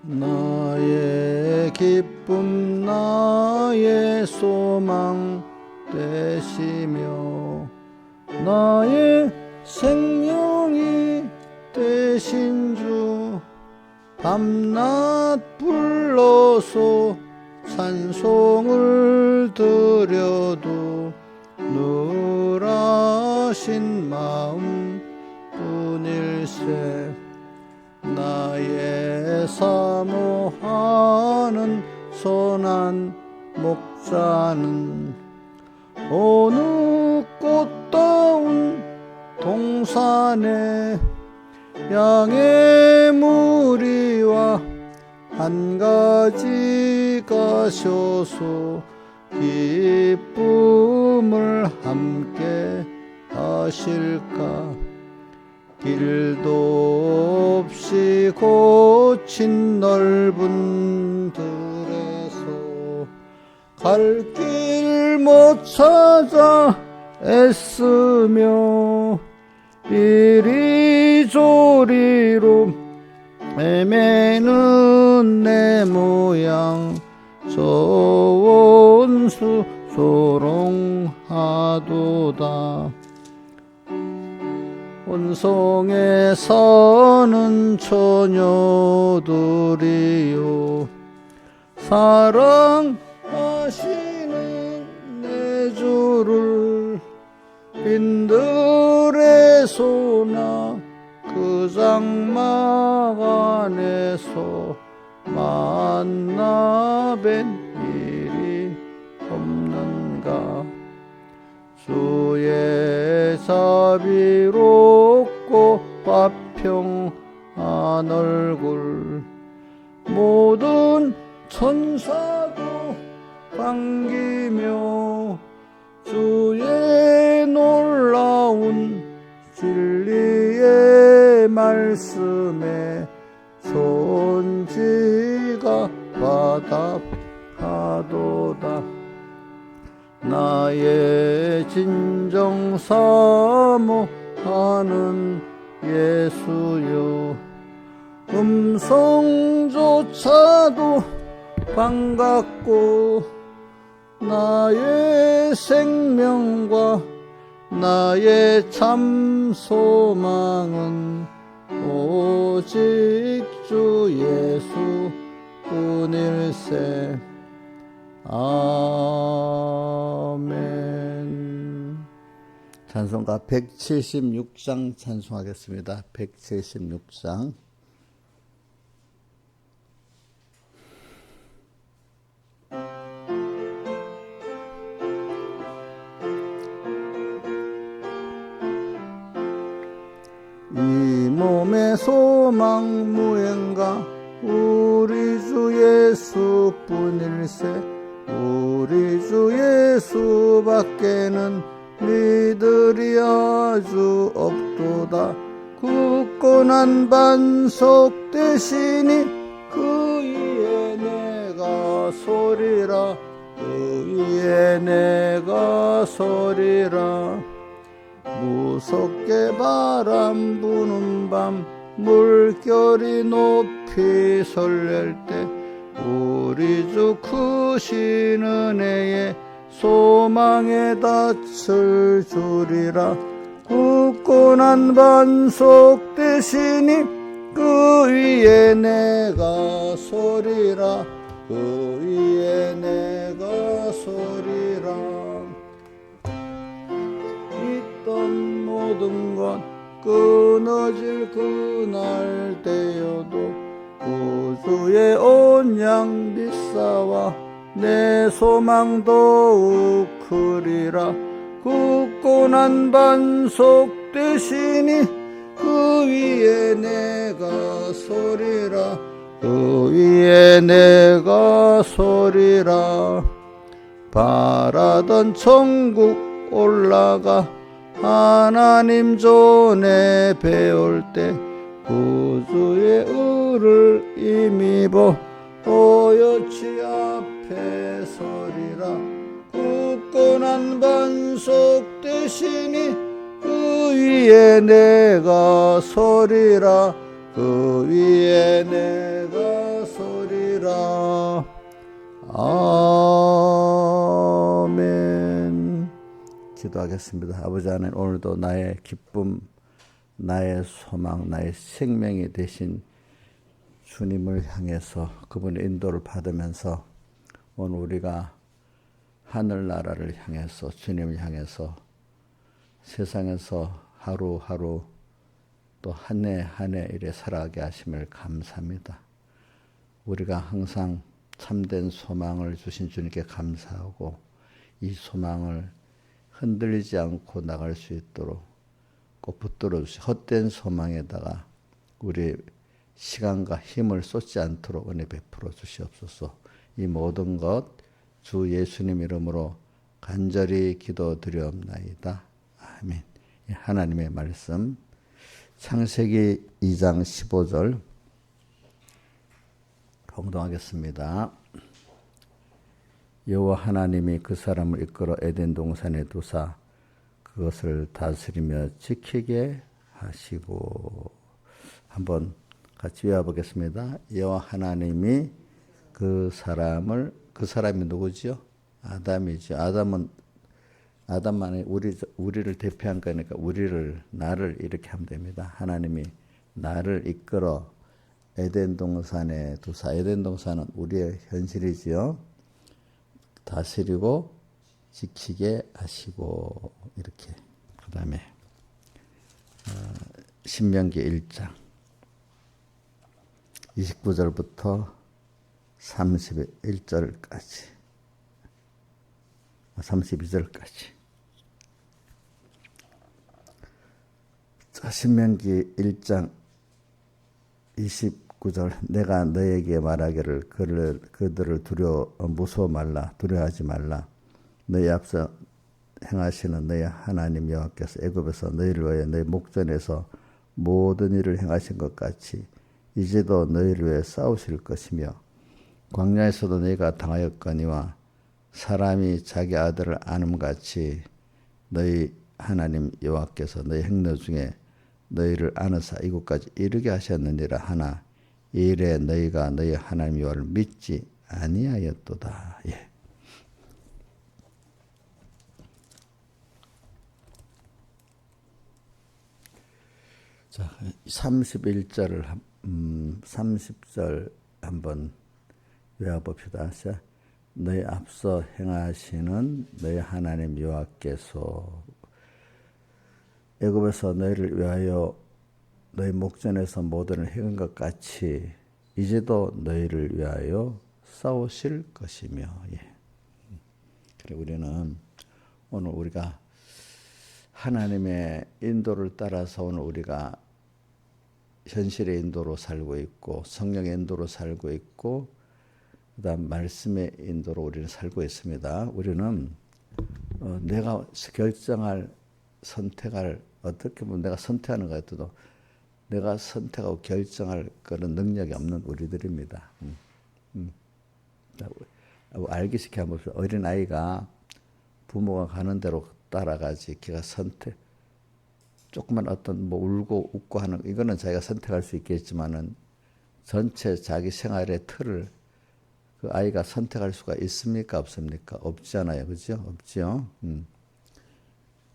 나의 기쁨 나의 소망 되시며 나의 생명이 되신 주 밤낮 불러서 찬송을 드려도 늘 하신 마음 뿐일세 나의 사모하는 선한 목자는 어느 꽃다운 동산에 양의 무리와 한 가지 가셔서 기쁨을 함께 하실까 길도 없이 고친 넓은 들에서 갈 길 못 찾아 애쓰며 이리저리로 헤매는 내 모양 저 원수 조롱하도다 원성에 사는 처녀들이요 사랑하시는 내 주를 빈들에서나 그 장막 안에서 만나 뵌 일이 없는가 주의 자비롭고 화평한 얼굴 모든 천사도 반기며 주의 놀라운 진리의 말씀에 손지가 화답하도다 나의 진정 사모하는 예수여 음성조차도 반갑고 나의 생명과 나의 참 소망은 오직 주 예수 뿐일세 아멘. 찬송가 176장 찬송하겠습니다. 176장. 이 몸의 소망 무언가 우리 주 예수뿐일세 우리 주 예수밖에는 믿으리 아주 없도다 굳건한 반석 대신이 그 위에 내가 서리라 그 위에 내가 서리라 무섭게 바람 부는 밤 물결이 높이 설렐 때 우리 주 크신 은혜에 소망에 닿을 줄이라 굳건한 반석 대신이 그 위에 내가 서리라 그 위에 내가 서리라 있던 모든 것 끊어질 그날 되어도 구주의 온양 빛사와 내 소망 더욱 크리라 굳건한 반석 대신이 그 위에 내가 서리라 그 위에 내가 서리라 바라던 천국 올라가 하나님 전에 배울 때 구주의 의를 힘입어 어여치 앞에 서리라 굳건한 반석 대신이 그 위에 내가 서리라 그 위에 내가 기도하겠습니다. 아버지 하나님, 오늘도 나의 기쁨, 나의 소망, 나의 생명이 되신 주님을 향해서 그분의 인도를 받으면서 오늘 우리가 하늘나라를 향해서 주님을 향해서 세상에서 하루하루 또 한 해 한 해 이래 살아가게 하심을 감사합니다. 우리가 항상 참된 소망을 주신 주님께 감사하고 이 소망을 흔들리지 않고 나갈 수 있도록 꼭 붙들어 주시고 헛된 소망에다가 우리 시간과 힘을 쏟지 않도록 은혜 베풀어 주시옵소서. 이 모든 것 주 예수님 이름으로 간절히 기도드리옵나이다. 아멘. 하나님의 말씀 창세기 2장 15절 공동하겠습니다. 여호와 하나님이 그 사람을 이끌어 에덴 동산에 두사 그것을 다스리며 지키게 하시고. 한번 같이 외워보겠습니다. 여호와 하나님이 그 사람이 누구지요? 아담이죠. 아담만이 우리를 대표한 거니까 나를 이렇게 하면 됩니다. 하나님이 나를 이끌어 에덴 동산에 두사. 에덴 동산은 우리의 현실이지요. 다스리고 지키게 하시고. 이렇게. 그 다음에 신명기 1장 29절부터 31절까지 32절까지. 자, 신명기 1장 29절 내가 너에게 말하기를 그들을 무서워 말라. 두려워하지 말라. 너희 앞서 행하시는 너희 하나님 여호와께서 애굽에서 너희를 위하여 너희 목전에서 모든 일을 행하신 것 같이 이제도 너희를 위해 싸우실 것이며 광야에서도 너희가 당하였거니와 사람이 자기 아들을 안음같이 너희 하나님 여호와께서 너희 행로 중에 너희를 안으사 이곳까지 이르게 하셨느니라 하나 이 일에 너희가 너희 하나님 여호와를 믿지 아니하였도다. 예. 자, 31절을 30절 한번 외워봅시다. 너희 앞서 행하시는 너희 하나님 여호와께서 애굽에서 너희를 위하여 너희 목전에서 모든 일을 행한 것 같이 이제도 너희를 위하여 싸우실 것이며. 예. 그래 우리는 오늘 우리가 하나님의 인도를 따라서 오늘 우리가 현실의 인도로 살고 있고 성령의 인도로 살고 있고 그다음 말씀의 인도로 우리는 살고 있습니다. 우리는 내가 선택할 어떻게 보면 내가 선택하는 것 같아도 내가 선택하고 결정할 그런 능력이 없는 우리들입니다. 알기 쉽게 한번 봅시다. 어린아이가 부모가 가는 대로 따라가지 걔가 조그만 어떤 울고 웃고 하는 이거는 자기가 선택할 수 있겠지만은 전체 자기 생활의 틀을 그 아이가 선택할 수가 있습니까? 없습니까? 없잖아요. 그죠? 없죠?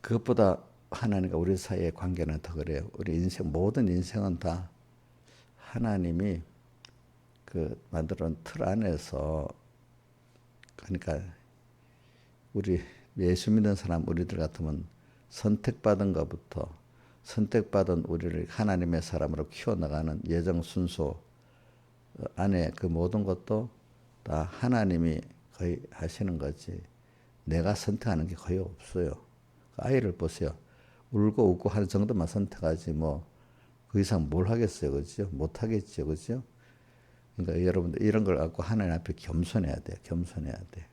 그것보다 하나님과 우리 사이의 관계는 더 그래요. 우리 모든 인생은 다 하나님이 그 만들어 놓은 틀 안에서 그러니까 우리 예수 믿는 사람 우리들 같으면 선택받은 것부터 선택받은 우리를 하나님의 사람으로 키워나가는 예정 순서 안에 그 모든 것도 다 하나님이 거의 하시는 거지 내가 선택하는 게 거의 없어요. 아이를 보세요. 울고 웃고 하는 정도만 선택하지 그 이상 뭘 하겠어요. 그죠? 못 하겠죠. 그죠? 그러니까 여러분들 이런 걸 갖고 하나님 앞에 겸손해야 돼요. 겸손해야 돼.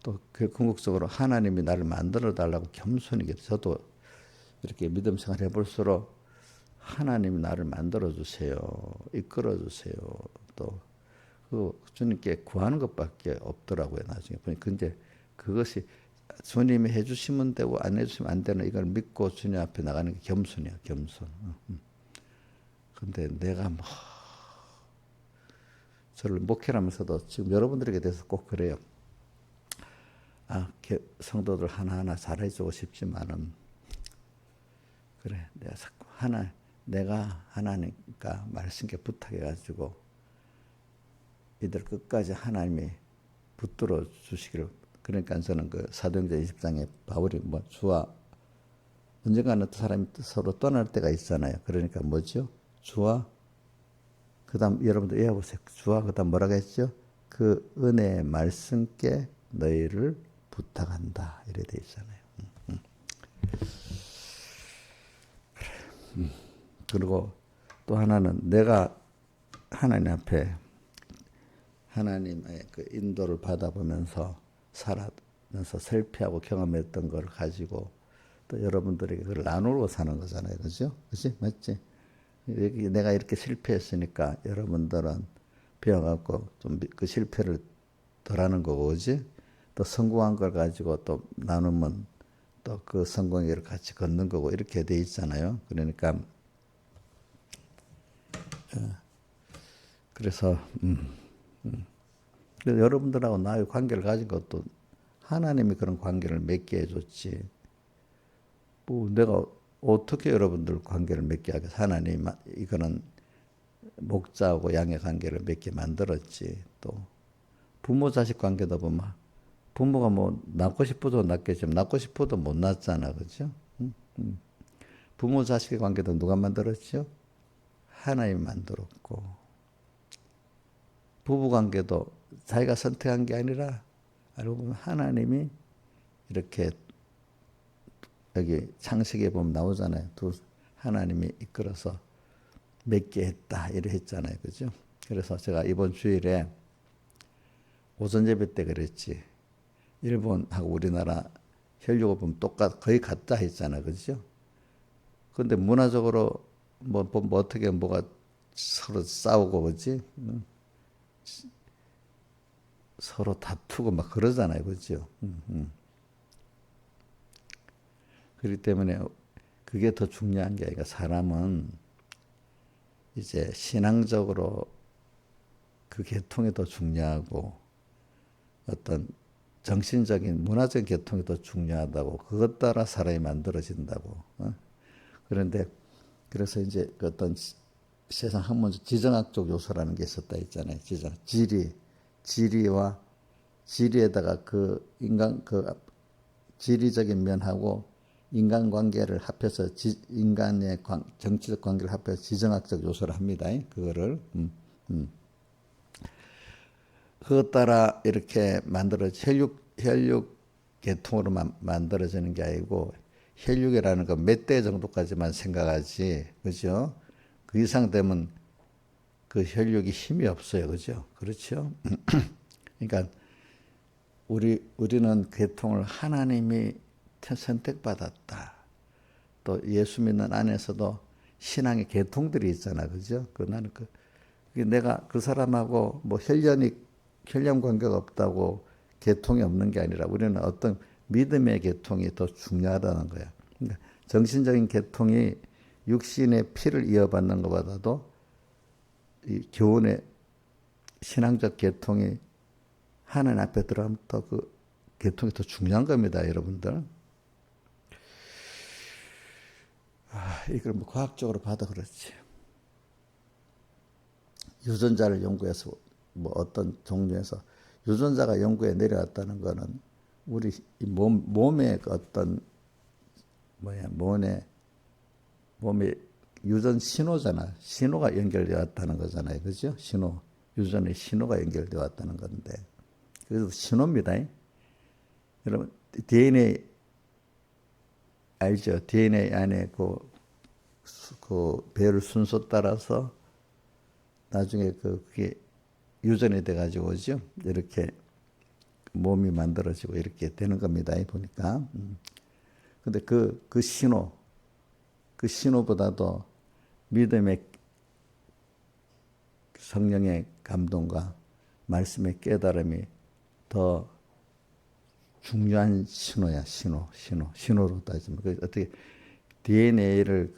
또 그 궁극적으로 하나님이 나를 만들어 달라고 겸손이게 저도 이렇게 믿음 생활 해볼수록 하나님이 나를 만들어 주세요. 이끌어 주세요. 또 그 주님께 구하는 것밖에 없더라고요. 나중에 보니까 근데 그것이 주님이 해주시면 되고 안 해주시면 안 되는 이걸 믿고 주님 앞에 나가는 게 겸손이야. 겸손. 근데 내가 저를 목회하면서도 지금 여러분들에게 대해서 꼭 그래요. 성도들 하나하나 잘해주고 싶지만은, 그래, 내가 자꾸 내가 하나님과 말씀께 부탁해가지고 이들 끝까지 하나님이 붙들어 주시기를. 그러니까 저는 그 사도행전 20장에 바울이 주와 언젠가는 사람이 서로 떠날 때가 있잖아요. 그러니까 뭐죠? 주와 그다음 여러분들 이해해보세요. 주와 그다음 뭐라고 했죠? 그 은혜의 말씀께 너희를 부탁한다. 이래 돼 있잖아요. 그리고 또 하나는 내가 하나님 앞에 하나님의 그 인도를 받아보면서 살아면서 설피하고 경험했던 걸 가지고 또 여러분들에게 그걸 나누고 사는 거잖아요. 그죠? 그치? 맞지? 내가 이렇게 실패했으니까 여러분들은 배워갖고 좀 그 실패를 덜 하는 거고, 그지? 또 성공한 걸 가지고 또 나누면 또 그 성공의 길을 같이 걷는 거고, 이렇게 돼 있잖아요. 그러니까, 그래서, 여러분들하고 나의 관계를 가진 것도 하나님이 그런 관계를 맺게 해줬지. 내가 어떻게 여러분들 관계를 맺게 하겠어? 하나님, 이거는 목자하고 양의 관계를 맺게 만들었지. 또 부모 자식 관계도 보면 부모가 낳고 싶어도 낳겠지만 낳고 싶어도 못 낳잖아, 그렇죠? 부모 자식의 관계도 누가 만들었죠? 하나님이 만들었고, 부부 관계도 자기가 선택한 게 아니라 알고 보면 하나님이 이렇게 여기 창세기에 보면 나오잖아요. 하나님이 이끌어서 맺게 했다 이래 했잖아요, 그죠? 그래서 제가 이번 주일에 오전 예배 때 그랬지. 일본하고 우리나라 혈육을 보면 거의 같다 했잖아, 그죠? 근데 문화적으로 어떻게 뭐가 서로 싸우고, 그지? 서로 다투고 막 그러잖아요, 그죠? 그렇기 때문에 그게 더 중요한 게 아니라 사람은 이제 신앙적으로 그 계통이 더 중요하고 어떤 정신적인 문화적인 계통이 더 중요하다고, 그것 따라 사람이 만들어진다고. 그런데 그래서 이제 그 어떤 세상 학문적 지정학적 요소라는 게 있었다 했잖아요. 지리에다가 그 인간 그 지리적인 면하고 인간관계를 합해서 인간의 정치적 관계를 합해서 지정학적 요소를 합니다. 그거를 그것 따라 이렇게 혈육 계통으로 만들어지는 게 아니고, 혈육이라는 건 몇 대 정도까지만 생각하지, 그죠? 그 이상 되면 그 혈육이 힘이 없어요, 그죠? 그렇죠? 그러니까 우리는 계통을 하나님이 선택받았다. 또 예수 믿는 안에서도 신앙의 계통들이 있잖아, 그죠? 나는 내가 그 사람하고 혈연 관계가 없다고 계통이 없는 게 아니라 우리는 어떤 믿음의 계통이 더 중요하다는 거야. 그러니까 정신적인 계통이 육신의 피를 이어받는 것보다도 이 교훈의 신앙적 계통이 하나님 앞에 들어가면 또 그 계통이 더 중요한 겁니다, 여러분들. 이걸 과학적으로 봐도 그렇지. 유전자를 연구해서 어떤 종류에서 유전자가 연구에 내려왔다는 거는 우리 몸의 어떤 몸의 유전 신호잖아. 신호가 연결되어 왔다는 거잖아요. 그죠? 유전의 신호가 연결되어 왔다는 건데. 그래서 신호입니다. 여러분, DNA 알죠? DNA 안에 그 배열 순서 따라서 나중에 그게 유전이 돼가지고 오죠. 이렇게 몸이 만들어지고 이렇게 되는 겁니다. 보니까. 근데 그 신호보다도 믿음의 성령의 감동과 말씀의 깨달음이 더 중요한 신호야, 신호로 따지면. 어떻게 DNA를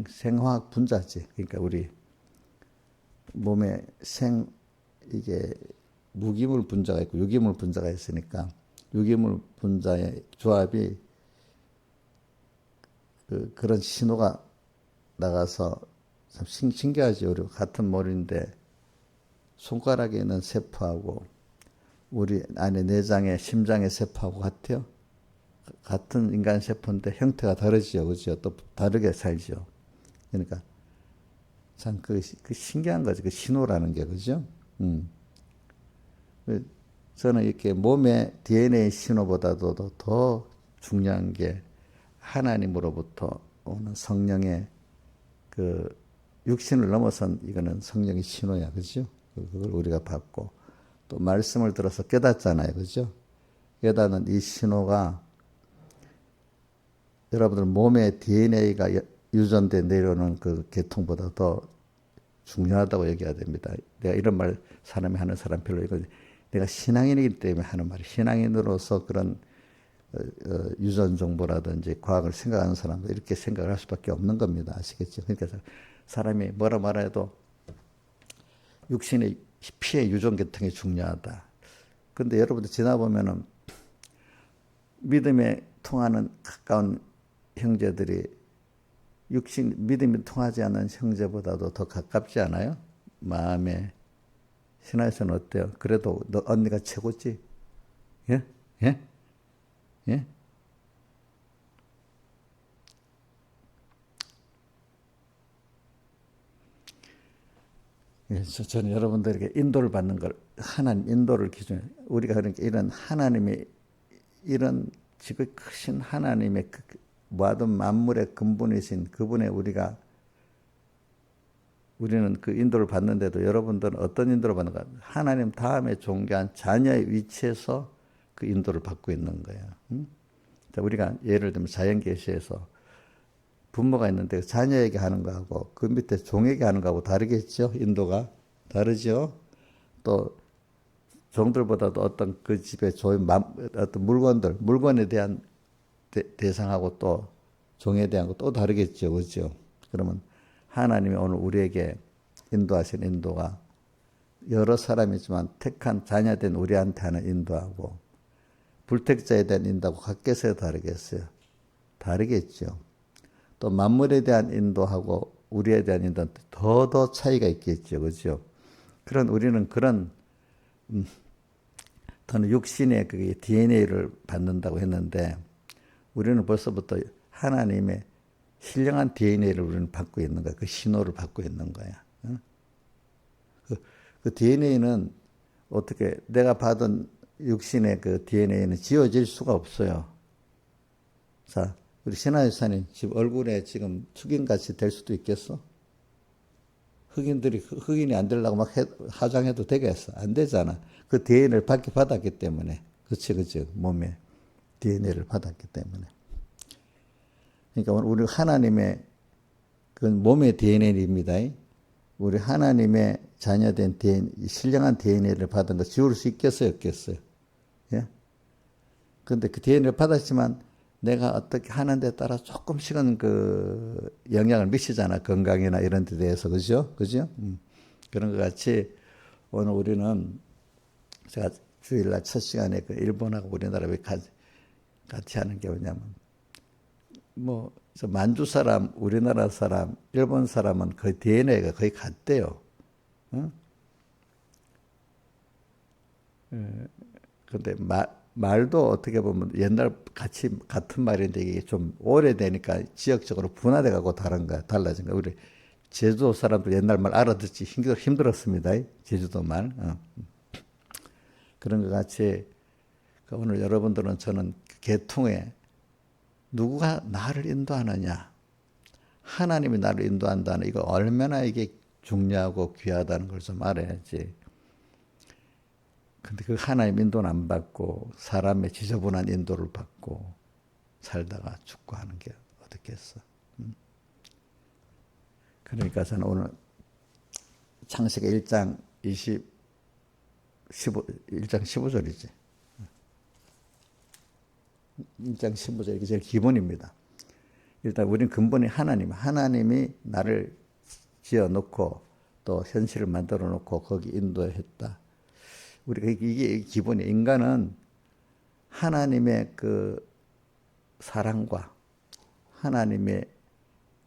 생화학 분자지. 그러니까 우리 몸에 이게 무기물 분자가 있고 유기물 분자가 있으니까 유기물 분자의 조합이 그런 신호가 나가서 참 신기하죠. 우리 같은 머리인데 손가락에 있는 세포하고 우리 안에 내장의 심장의 세포하고 같아요. 같은 인간 세포인데 형태가 다르지요. 그죠? 또 다르게 살죠. 그러니까 참 그 신기한 거죠. 그 신호라는 게. 그죠? 저는 이렇게 몸의 DNA 신호보다도 더 중요한 게 하나님으로부터 오는 성령의 그 육신을 넘어선 이거는 성령의 신호야. 그죠? 그걸 우리가 받고 또 말씀을 들어서 깨닫잖아요. 그죠? 깨닫는 이 신호가 여러분들 몸의 DNA가 유전돼 내려오는 그 계통보다 더 중요하다고 얘기해야 됩니다. 내가 이런 말 사람이 하는 사람 별로 이거든요. 내가 신앙인이기 때문에 하는 말이 신앙인으로서 그런 유전 정보라든지 과학을 생각하는 사람들 이렇게 생각을 할 수밖에 없는 겁니다. 아시겠죠? 그러니까 사람이 뭐라 말해도 육신의 피의 유전 계통이 중요하다. 근데 여러분들 지나보면은 믿음에 통하는 가까운 형제들이 믿음이 통하지 않는 형제보다도 더 가깝지 않아요? 마음에. 신화에서는 어때요? 그래도 너 언니가 최고지? 예? 예? 예? 그래서 저는 여러분들에게 인도를 받는 걸 하나님 인도를 기준으로 우리가 그러니까 이런 하나님의 이런 지극히 크신 하나님의 모든 만물의 근본이신 그분의 우리는 그 인도를 받는데도 여러분들은 어떤 인도를 받는가? 하나님 다음에 존귀한 자녀의 위치에서 그 인도를 받고 있는 거예요. 우리가 예를 들면 자연계시에서 부모가 있는데 자녀에게 하는 거하고 그 밑에 종에게 하는 거하고 다르겠죠? 인도가 다르죠? 또 종들보다도 어떤 그 집에 어떤 물건에 대한 대상하고 또 종에 대한 거 또 다르겠죠. 그렇죠? 그러면 하나님이 오늘 우리에게 인도하신 인도가 여러 사람이지만 택한 자녀된 우리한테 하는 인도하고 불택자에 대한 인도하고 같겠어요? 다르겠어요? 다르겠죠. 또 만물에 대한 인도하고 우리에 대한 인도는 더 차이가 있겠죠. 그렇죠? 우리는 더는 육신의 그게 DNA를 받는다고 했는데 우리는 벌써부터 하나님의 신령한 DNA를 우리는 받고 있는 거야. 그 신호를 받고 있는 거야. 그 DNA는 어떻게 내가 받은 육신의 그 DNA는 지워질 수가 없어요. 자, 우리 신하유사님 집 얼굴에 지금 흑인같이 될 수도 있겠어? 흑인이 안 되려고 막 화장해도 되겠어? 안 되잖아. 그 DNA를 받았기 때문에. 그치. 몸에 DNA를 받았기 때문에. 그러니까 우리 하나님의 그 몸의 DNA입니다. 우리 하나님의 자녀된 신령한 DNA를 받은 거 지울 수 있겠어요? 없겠어요? 예? 근데 그 DNA를 받았지만 내가 어떻게 하는 데 따라 조금씩은 그 영향을 미치잖아. 건강이나 이런 데 대해서. 그죠? 그런 것 같이 오늘 우리는 제가 주일날 첫 시간에 그 일본하고 우리나라 같이 하는 게 뭐냐면 만주 사람, 우리나라 사람, 일본 사람은 거의 DNA가 거의 같대요. 응? 근데 말도 어떻게 보면 옛날 같은 말인데 이게 좀 오래되니까 지역적으로 분화돼 가고 달라진 거야. 우리 제주도 사람들 옛날 말 알아듣지 힘들었습니다. 제주도 말. 그런 것 같이 오늘 여러분들은 저는 계통에 누구가 나를 인도하느냐? 하나님이 나를 인도한다는 이거 얼마나 이게 중요하고 귀하다는 걸 좀 알아야지. 근데 그 하나님 인도는 안 받고 사람의 지저분한 인도를 받고 살다가 죽고 하는 게 어떻겠어? 그러니까 저는 오늘 창세기 1장 15절이지. 1장 15절 이게 제일 기본입니다. 일단 우리는 근본이 하나님이 나를 지어놓고 또 현실을 만들어 놓고 거기 인도했다. 우리가 이게 기본이 인간은 하나님의 그 사랑과 하나님의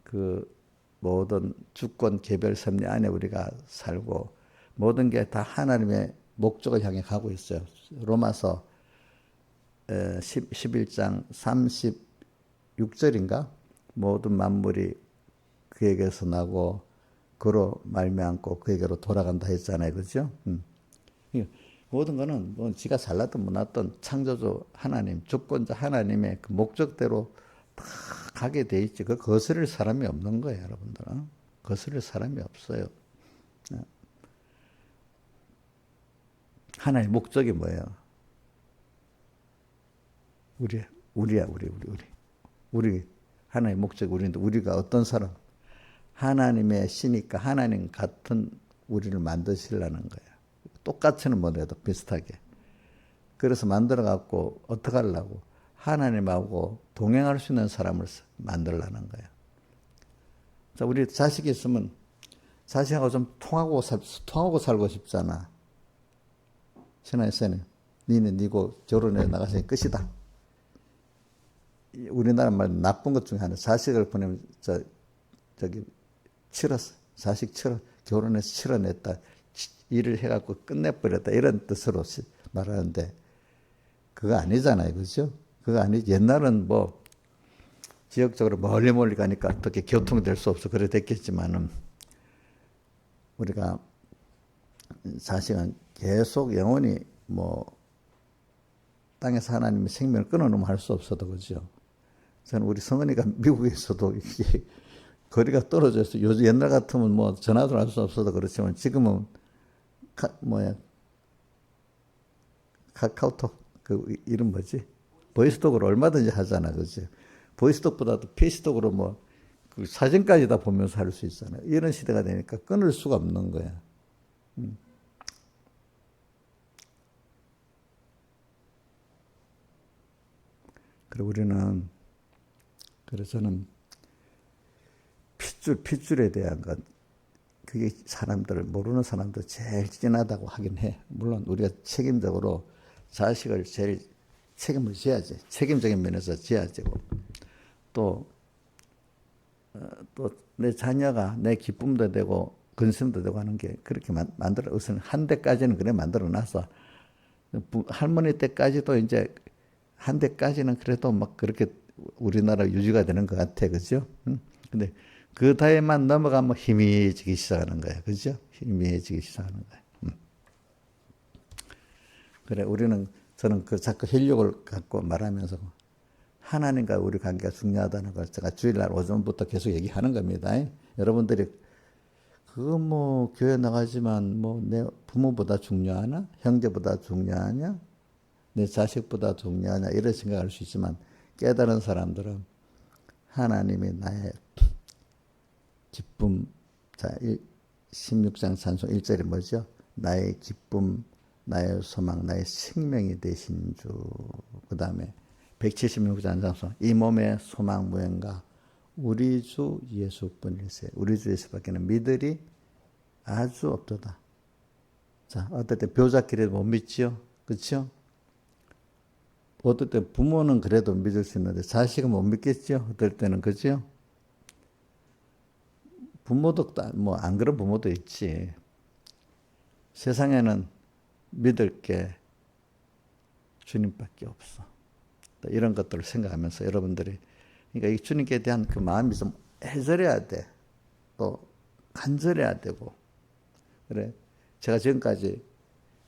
그 모든 주권 개별 섭리 안에 우리가 살고 모든 게 다 하나님의 목적을 향해 가고 있어요. 로마서 11장 36절인가? 모든 만물이 그에게서 나고 그로 말미암고 그에게로 돌아간다 했잖아요. 그죠? 모든 거는 뭐 지가 잘났든 못났든 창조주 하나님, 주권자 하나님의 그 목적대로 다 가게 돼 있지. 그 거스를 사람이 없는 거예요, 여러분들은. 거스를 사람이 없어요. 하나의 목적이 뭐예요? 우리야. 우리 하나의 목적이 우리인데 우리가 어떤 사람? 하나님의 시니까 하나님 같은 우리를 만드시려는 거예요. 똑같이는 못해도 비슷하게. 그래서 만들어 갖고 어떻게 하려고? 하나님하고 동행할 수 있는 사람을 만들려는 거예요. 자, 우리 자식이 있으면 자식하고 좀 통하고 살고 싶잖아. 신하에서는 니는 니고 결혼해 나가서 끝이다. 우리나라 말 나쁜 것 중에 하나. 자식을 보내면 저기 치렀어. 자식 결혼해서 치러냈다. 일을 해갖고 끝내버렸다. 이런 뜻으로 말하는데 그거 아니잖아요. 그죠? 그거 옛날은 뭐 지역적으로 멀리 가니까 어떻게 교통될 수 없어. 그래 됐겠지만은 우리가 자식은 계속 영원히 뭐 땅에서 하나님의 생명을 끊어놓으면 할 수 없어도 그죠. 저는 우리 성은이가 미국에서도 이게 거리가 떨어져 있어. 요즘 옛날 같으면 뭐 전화도 할 수 없어도 그렇지만 지금은 카카오톡 그 이름 뭐지? 보이스톡으로 얼마든지 하잖아, 그죠? 보이스톡보다도 페이스톡으로 뭐 그 사진까지 다 보면서 할 수 있잖아요. 이런 시대가 되니까 끊을 수가 없는 거야. 그리고 그래서 저는 핏줄에 대한 것, 그게 모르는 사람들 제일 진하다고 하긴 해. 물론 우리가 책임적으로 자식을 제일 책임을 져야지. 책임적인 면에서 져야지. 또 내 자녀가 내 기쁨도 되고 근심도 되고 하는 게 그렇게 우선 한때까지는 그래 만들어 놔서 할머니 때까지도 이제 한때까지는 그래도 막 그렇게 우리나라 유지가 되는 것 같아. 그죠? 근데 그 다에만 넘어가면 희미해지기 시작하는 거야. 그죠? 희미해지기 시작하는 거야. 그래, 저는 그 자꾸 혈육을 갖고 말하면서 하나님과 우리 관계가 중요하다는 걸 제가 주일날 오전부터 계속 얘기하는 겁니다. 여러분들이 그거 뭐 교회 나가지만 뭐 내 부모보다 중요하나? 형제보다 중요하냐? 내 자식보다 중요하냐? 이런 생각할 수 있지만 깨달은 사람들은 하나님이 나의 기쁨, 자, 16장 찬송 1절이 뭐죠? 나의 기쁨, 나의 소망, 나의 생명이 되신 주. 그 다음에 176장 찬송, 이 몸의 소망 무언가 우리 주 예수뿐일세. 우리 주 예수밖에는 믿으리 아주 없도다. 자, 어떨 때 벼잡기라도 못 믿지요? 그렇죠? 어떨 때 부모는 그래도 믿을 수 있는데 자식은 못 믿겠죠? 어떨 때는 그죠? 부모도 뭐 안 그런 부모도 있지. 세상에는 믿을 게 주님밖에 없어. 이런 것들을 생각하면서 여러분들이 그러니까 이 주님께 대한 그 마음이 좀 애절해야 돼. 또 간절해야 되고. 그래. 제가 지금까지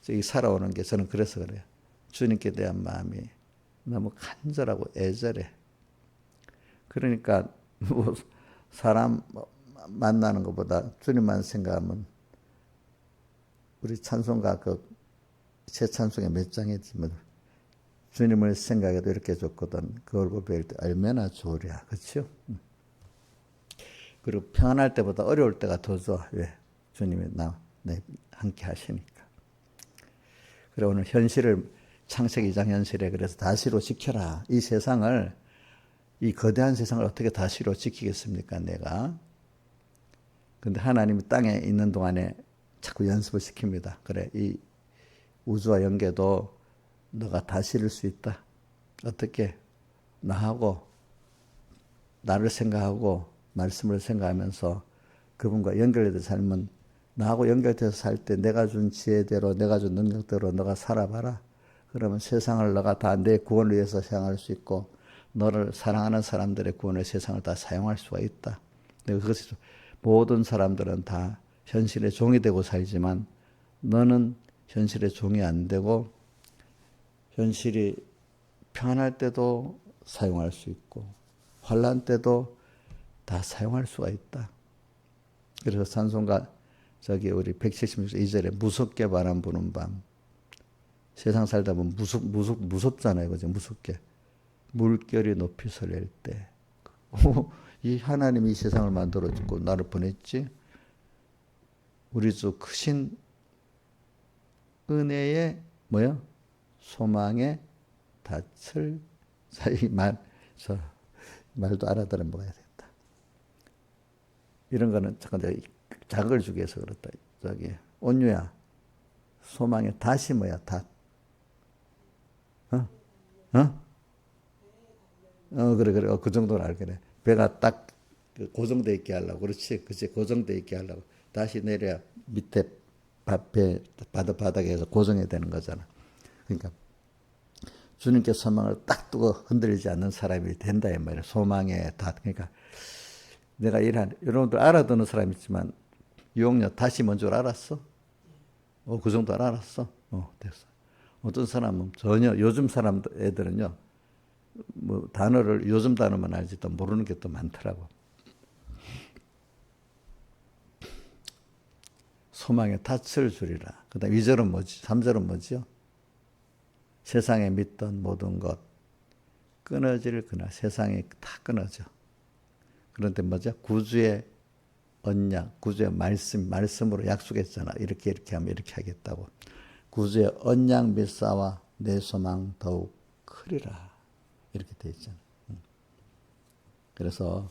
저기 살아오는 게 저는 그래서 그래요. 주님께 대한 마음이 너무 간절하고 애절해. 그러니까 뭐 사람 만나는 것보다 주님만 생각하면 우리 찬송가 제 찬송에 몇 장이지만 주님을 생각해도 이렇게 좋거든. 그 얼굴 뵐 때 얼마나 좋으랴. 그렇죠? 그리고 평안할 때보다 어려울 때가 더 좋아. 왜? 주님이 내 함께 하시니까. 그래 오늘 창세기 2장 현실에 그래서 다시로 지켜라. 이 세상을 이 거대한 세상을 어떻게 다시로 지키겠습니까? 내가 근데 하나님이 땅에 있는 동안에 자꾸 연습을 시킵니다. 그래, 이 우주와 영계도 너가 다스릴 수 있다. 어떻게? 나하고 나를 생각하고 말씀을 생각하면서 그분과 연결돼서 살면, 나하고 연결돼서 살 때 내가 준 지혜대로, 내가 준 능력대로 너가 살아봐라. 그러면 세상을 너가 다 내 구원을 위해서 사용할 수 있고, 너를 사랑하는 사람들의 구원에 세상을 다 사용할 수가 있다. 그것이 모든 사람들은 다 현실의 종이 되고 살지만 너는 현실의 종이 안 되고 현실이 평안할 때도 사용할 수 있고 환난 때도 다 사용할 수가 있다. 그래서 찬송가 저기 우리 176절 2절에 무섭게 바람 부는 밤, 세상 살다 보면 무섭잖아요. 그죠? 무섭게. 물결이 높이 설릴 때. 이 하나님이 이 세상을 만들어주고 나를 보냈지. 우리 주 크신 은혜의 뭐요? 소망의 닻을 사이 말도 알아들어 먹어야 된다. 이런 거는 잠깐 자극을 주기 위해서 그렇다. 저기 온유야, 소망의 닻이 뭐야? 닻. 그래. 그 정도는 알겠네. 배가 딱 고정돼 있게 하려고. 그렇지. 고정돼 있게 하려고. 다시 내려야 밑에 배 바닥에서 고정해야 되는 거잖아. 그러니까 주님께 소망을 딱 두고 흔들리지 않는 사람이 된다 이 말이야. 소망의 닷. 그러니까 내가 여러분들 알아듣는 사람 있지만 유혹력 다시 뭔 줄 알았어? 그 정도 알았어? 됐어. 어떤 사람은 전혀, 요즘 사람 애들은요, 뭐 단어를 요즘 단어만 알지 또 모르는 게 또 많더라고. 소망의 닻을 주리라. 그 다음 2절은 뭐지? 3절은 뭐지요? 세상에 믿던 모든 것 끊어질 그날. 세상이 다 끊어져. 그런데 뭐죠? 구주의 언약, 구주의 말씀으로 약속했잖아. 이렇게 하면 이렇게 하겠다고. 구주의 언약 밀사와 내 소망 더욱 크리라. 이렇게 돼 있잖아. 그래서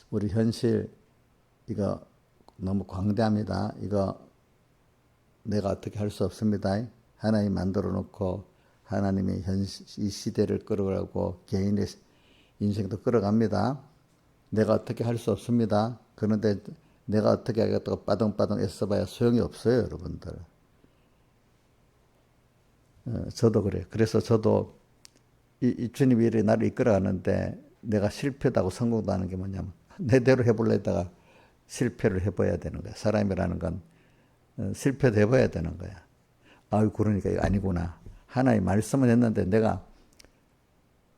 우리 현실 이거 너무 광대합니다. 이거 내가 어떻게 할 수 없습니다. 하나님 만들어 놓고 하나님이 이 시대를 끌어가고 개인의 인생도 끌어갑니다. 내가 어떻게 할 수 없습니다. 그런데 내가 어떻게 하겠다고 빠둥빠둥 애써봐야 소용이 없어요, 여러분들. 저도 그래요. 그래서 저도 이 주님이 이렇게 나를 이끌어가는데 내가 실패도 성공도 하는 게 뭐냐면 내대로 해보려다가 실패를 해봐야 되는 거야. 사람이라는 건 실패도 해봐야 되는 거야. 그러니까 이거 아니구나. 하나의 말씀은 했는데 내가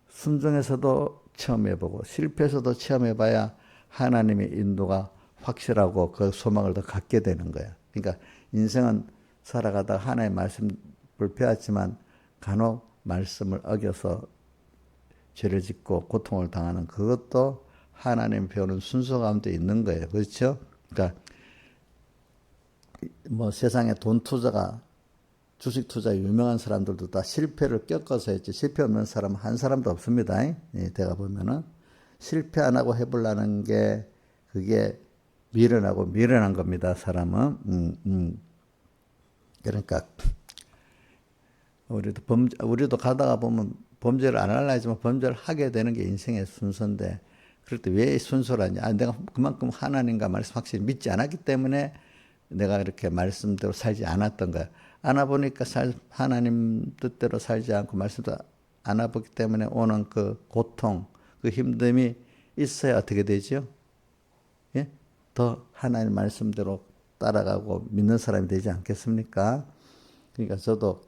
순종해서도 체험해보고 실패해서도 체험해봐야 하나님의 인도가 확실하고 그 소망을 더 갖게 되는 거야. 그러니까 인생은 살아가다가 하나의 말씀을 배웠지만 간혹 말씀을 어겨서 죄를 짓고 고통을 당하는 그것도 하나님 배우는 순서 가운데 있는 거예요. 그렇죠? 그러니까 뭐 세상에 돈 투자가 주식 투자 유명한 사람들도 다 실패를 겪어서 했지. 실패 없는 사람 한 사람도 없습니다. 내가 보면은 실패 안 하고 해보려는 게 그게 미련한 겁니다. 사람은. 그러니까 우리도 가다가 보면 범죄를 안 하려 하지만 범죄를 하게 되는 게 인생의 순서인데 그럴 때 왜 순서라냐? 내가 그만큼 하나님과 말씀 확실히 믿지 않았기 때문에 내가 이렇게 말씀대로 살지 않았던 거야. 안아보니까 하나님 뜻대로 살지 않고 말씀도 안아보기 때문에 오는 그 고통, 그 힘듦이 있어야 어떻게 되죠? 예? 더 하나님 말씀대로 따라가고 믿는 사람이 되지 않겠습니까? 그러니까 저도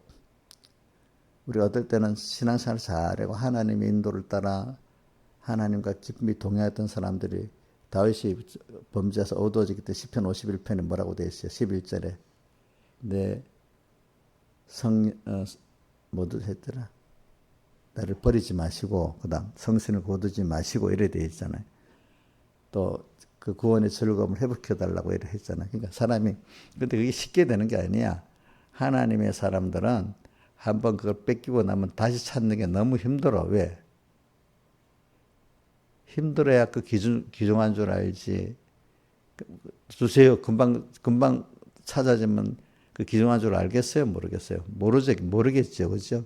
우리 어떨 때는 신앙생활을 잘하고 하나님의 인도를 따라 하나님과 깊이 동행했던 사람들이 다윗이 범죄해서 어두워지기 때 시편 51편에 뭐라고 되어 있어요? 11절에 뭐도 했더라. 나를 버리지 마시고 그다음 성신을 거두지 마시고 이래 되어 있잖아요. 또 그 구원의 즐거움을 회복해 달라고 이래 했잖아요. 그러니까 사람이 근데 그게 쉽게 되는 게 아니야. 하나님의 사람들은 한번 그걸 뺏기고 나면 다시 찾는 게 너무 힘들어. 왜? 힘들어야 그 귀중한 줄 알지. 주세요. 금방 찾아지면 그 귀중한 줄 알겠어요? 모르겠어요? 모르겠죠. 그죠?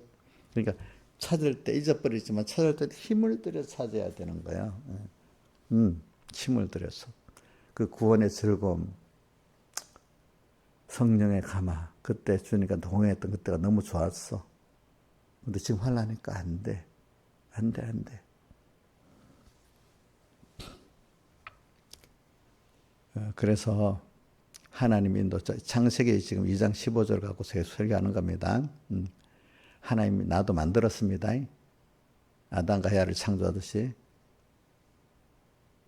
그러니까 찾을 때 잊어버리지만 찾을 때 힘을 들여 찾아야 되는 거야. 힘을 들여서. 그 구원의 즐거움, 성령의 감화, 그때 주님과 동행했던 그때가 너무 좋았어. 근데 지금 하려니까 안 돼. 안 돼. 그래서 하나님 인도, 창세기 지금 2장 15절 갖고 설교하는 겁니다. 하나님이 나도 만들었습니다. 아담과 헤아를 창조하듯이.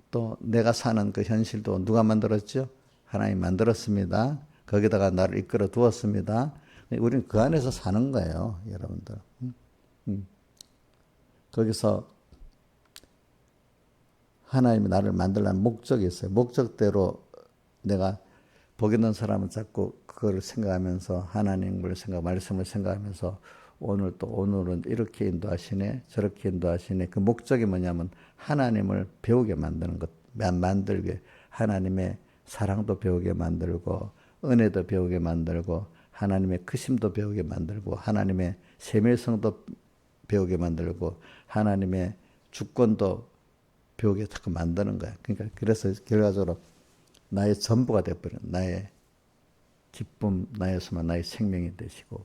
또 내가 사는 그 현실도 누가 만들었죠? 하나님 만들었습니다. 거기다가 나를 이끌어 두었습니다. 우리는 그 안에서 사는 거예요, 여러분들. 거기서 하나님이 나를 만들라는 목적이 있어요. 목적대로 내가 복 있는 사람은 자꾸 그걸 생각하면서 하나님을 말씀을 생각하면서 오늘은 이렇게 인도하시네, 저렇게 인도하시네. 그 목적이 뭐냐면 하나님을 배우게 만드는 것, 만들게 하나님의 사랑도 배우게 만들고 은혜도 배우게 만들고 하나님의 크심도 배우게 만들고 하나님의 세밀성도 배우게 만들고 하나님의 주권도 배우게 자꾸 만드는 거야. 그러니까 그래서 결과적으로 나의 전부가 되어버려. 나의 기쁨, 나의 소망, 나의 생명이 되시고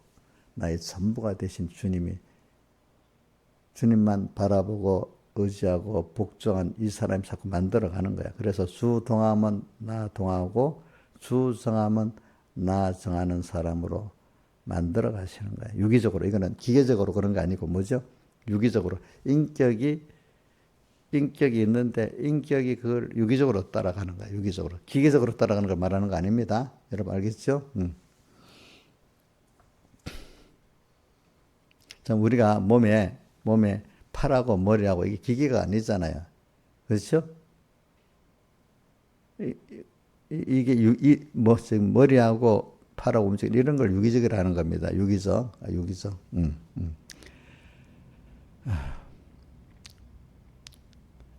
나의 전부가 되신 주님이 주님만 바라보고 의지하고 복종한 이 사람이 자꾸 만들어가는 거야. 그래서 주 동함은 나 동하고 주 정함은 나 정하는 사람으로 만들어 가시는 거야. 유기적으로. 이거는 기계적으로 그런 거 아니고 뭐죠? 유기적으로. 인격이 있는데 인격이 그걸 유기적으로 따라가는 거야. 유기적으로. 기계적으로 따라가는 걸 말하는 거 아닙니다. 여러분 알겠죠? 참 우리가 몸에 팔하고 머리하고 이게 기계가 아니잖아요. 그렇죠? 이게 머리하고 팔하고 움직이는 이런 걸 유기적이라 하는 겁니다. 유기적.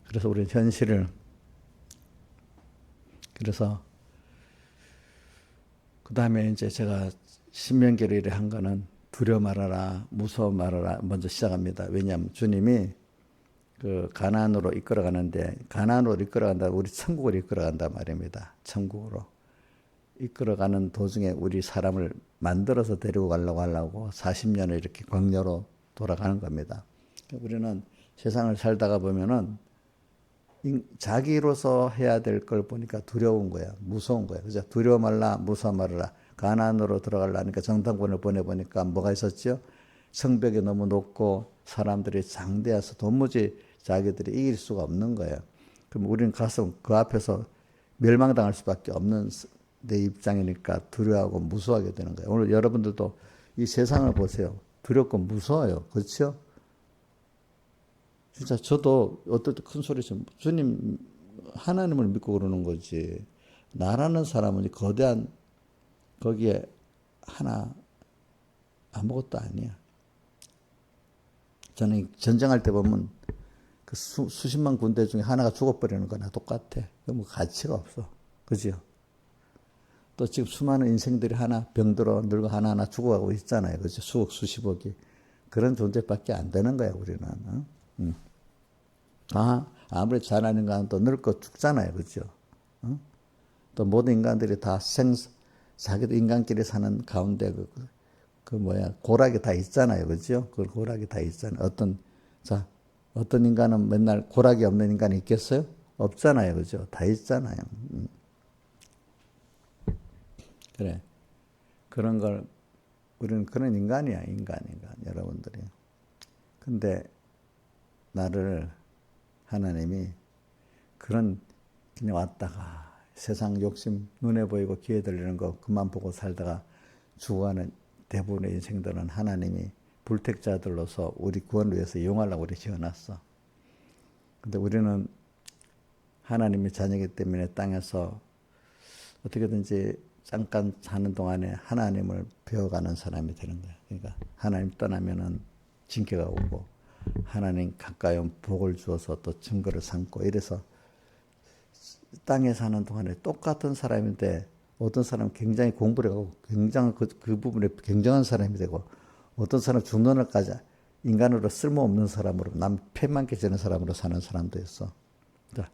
그래서 우리는 현실을 그래서 그 다음에 이제 제가 신명기를 이래 한 거는 두려워 말아라, 무서워 말아라 먼저 시작합니다. 왜냐하면 주님이 그 가나안으로 이끌어가는데 가나안으로 이끌어간다, 우리 천국으로 이끌어간단 말입니다. 천국으로 이끌어가는 도중에 우리 사람을 만들어서 데리고 가려고 40년을 이렇게 광야로 돌아가는 겁니다. 우리는 세상을 살다가 보면은 자기로서 해야 될 걸 보니까 두려운 거야, 무서운 거야. 그죠? 두려워 말라, 무서워 말라. 가나안으로 들어가려니까 정탐꾼을 보내보니까 뭐가 있었죠? 성벽이 너무 높고 사람들이 장대해서 도무지 자기들이 이길 수가 없는 거예요. 그럼 우리는 가서 그 앞에서 멸망당할 수밖에 없는 내 입장이니까 두려워하고 무서워하게 되는 거예요. 오늘 여러분들도 이 세상을 보세요. 두렵고 무서워요. 그렇죠? 진짜 저도 어떨 때 큰 소리에서 주님 하나님을 믿고 그러는 거지. 나라는 사람은 거대한 거기에 하나 아무것도 아니야. 저는 전쟁할 때 보면 그 수십만 군대 중에 하나가 죽어버리는 거나 똑같아. 뭐 가치가 없어. 그죠? 또 지금 수많은 인생들이 하나 병들어 늙어 하나하나 죽어가고 있잖아요. 그죠? 수억 수십억이. 그런 존재밖에 안 되는 거야, 우리는. 아무리 잘하는 건 또 늙고 죽잖아요. 그죠? 또 모든 인간들이 다 자기도 인간끼리 사는 가운데 고락이 다 있잖아요. 그죠? 그 고락이 다 있잖아요. 어떤 인간은 맨날 고락이 없는 인간이 있겠어요? 없잖아요. 그죠? 다 있잖아요. 그래. 그런 걸, 우리는 그런 인간이야. 인간. 여러분들이. 근데 나를 하나님이 그냥 왔다가 세상 욕심 눈에 보이고 귀에 들리는 거 그만 보고 살다가 죽어가는 대부분의 인생들은 하나님이 불택자들로서 우리 구원을 위해서 이용하려고 우리 지어놨어. 근데 우리는 하나님의 자녀이기 때문에 땅에서 어떻게든지 잠깐 사는 동안에 하나님을 배워가는 사람이 되는 거야. 그러니까 하나님 떠나면은 징계가 오고 하나님 가까이 온 복을 주어서 또 증거를 삼고 이래서 땅에 사는 동안에 똑같은 사람인데 어떤 사람은 굉장히 공부를 하고 굉장한 그 부분에 굉장한 사람이 되고 어떤 사람은 죽는 날까지 인간으로 쓸모없는 사람으로 남 패만 깨지는 사람으로 사는 사람도 있어. 자,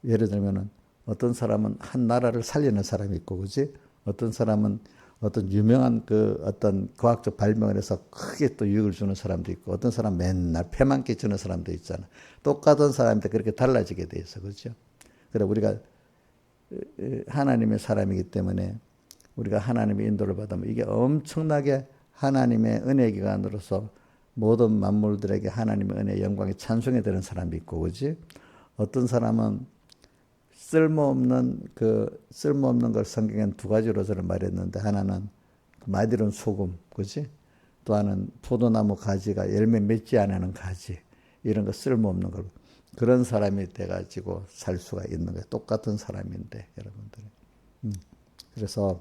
예를 들면은 어떤 사람은 한 나라를 살리는 사람이 있고, 그지? 어떤 사람은 어떤 유명한 그 어떤 과학적 발명을 해서 크게 또 유익을 주는 사람도 있고, 어떤 사람 맨날 패만 끼치는 사람도 있잖아. 똑같은 사람인데 그렇게 달라지게 돼 있어, 그렇죠? 그래 우리가 하나님의 사람이기 때문에 우리가 하나님의 인도를 받으면 이게 엄청나게 하나님의 은혜 기관으로서 모든 만물들에게 하나님의 은혜 영광이 찬송이 되는 사람이 있고, 그렇지? 어떤 사람은 쓸모없는 걸 성경엔 두 가지로 저는 말했는데, 하나는 마디론 소금, 그렇지? 또 하나는 포도나무 가지가 열매 맺지 않는 가지, 이런 거 쓸모없는 걸, 그런 사람이 돼가지고 살 수가 있는 거예요. 똑같은 사람인데, 여러분들. 그래서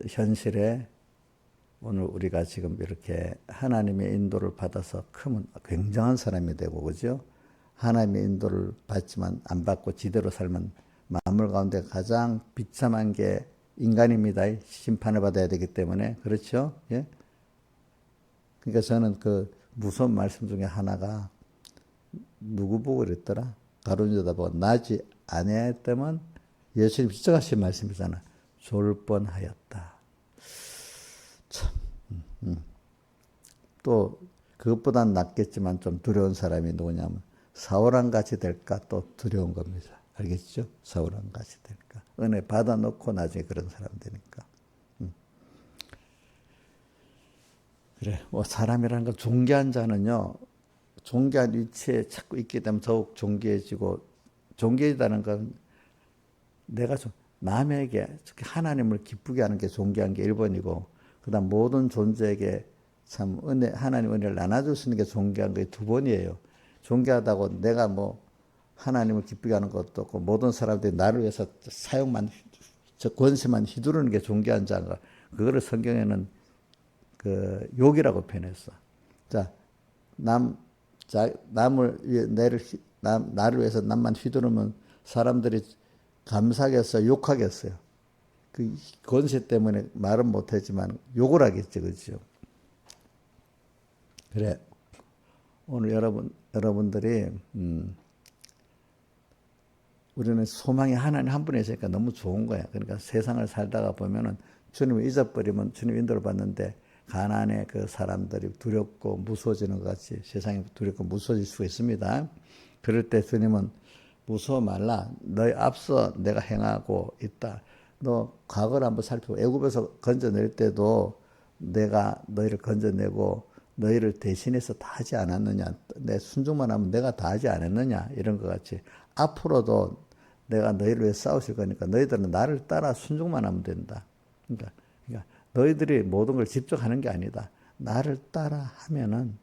현실에 오늘 우리가 지금 이렇게 하나님의 인도를 받아서 크면 굉장한 사람이 되고, 그죠? 하나님의 인도를 받지만 안 받고 지대로 살면 만물 가운데 가장 비참한 게 인간입니다. 심판을 받아야 되기 때문에. 그렇죠? 예? 그러니까 저는 그 무서운 말씀 중에 하나가 누구 보고 그랬더라? 가룟 유다 보고 나지 아니했다면 예수님 직접 하신 말씀이잖아. 좋을 뻔하였다. 참. 또 그것보단 낫겠지만 좀 두려운 사람이 누구냐면 사울왕 같이 될까 또 두려운 겁니다. 알겠죠? 사울왕 같이 될까. 은혜 받아놓고 나중에 그런 사람 되니까. 그래. 뭐 사람이라는 건 존귀한 자는요. 존귀한 위치에 자꾸 있게 되면 더욱 존귀해지고, 존귀하다는 건 내가 남에게 특히 하나님을 기쁘게 하는 게 존귀한 게 1번이고, 그다음 모든 존재에게 참 하나님 은혜를 나눠줄 수 있는 게 존귀한 게 2번이에요. 존귀하다고 내가 뭐 하나님을 기쁘게 하는 것도 없고 모든 사람들이 나를 위해서 저 권세만 휘두르는 게 존귀한 자인가. 그거를 성경에는 그 욕이라고 표현했어. 자, 남을 위해 나를 위해서 남만 휘두르면 사람들이 감사하겠어요, 욕하겠어요. 그 권세 때문에 말은 못하지만 욕을 하겠죠, 그렇죠? 그래. 오늘 여러분들이 우리는 소망이 하나님 한 분에 있으니까 너무 좋은 거야. 그러니까 세상을 살다가 보면은 주님을 잊어버리면 주님 인도를 받는데 가난의 그 사람들이 두렵고 무서워지는 것 같이 세상이 두렵고 무서워질 수가 있습니다. 그럴 때 주님은 무서워 말라. 너희 앞서 내가 행하고 있다. 너 과거를 한번 살피고 애굽에서 건져낼 때도 내가 너희를 건져내고 너희를 대신해서 다 하지 않았느냐. 내 순종만 하면 내가 다 하지 않았느냐. 이런 것 같이 앞으로도 내가 너희를 위해 싸우실 거니까 너희들은 나를 따라 순종만 하면 된다. 그러니까 너희들이 모든 걸 직접 하는 게 아니다. 나를 따라 하면은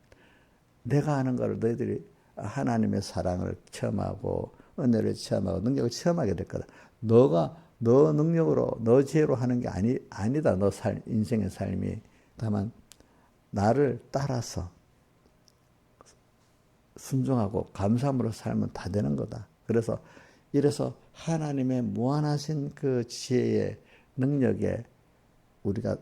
내가 하는 걸 너희들이 하나님의 사랑을 체험하고 은혜를 체험하고 능력을 체험하게 될 거다. 너가 너 능력으로 너 지혜로 하는 게 아니다. 너 인생의 삶이. 다만 나를 따라서 순종하고 감사함으로 살면 다 되는 거다. 그래서 이래서 하나님의 무한하신 그 지혜의 능력에 우리가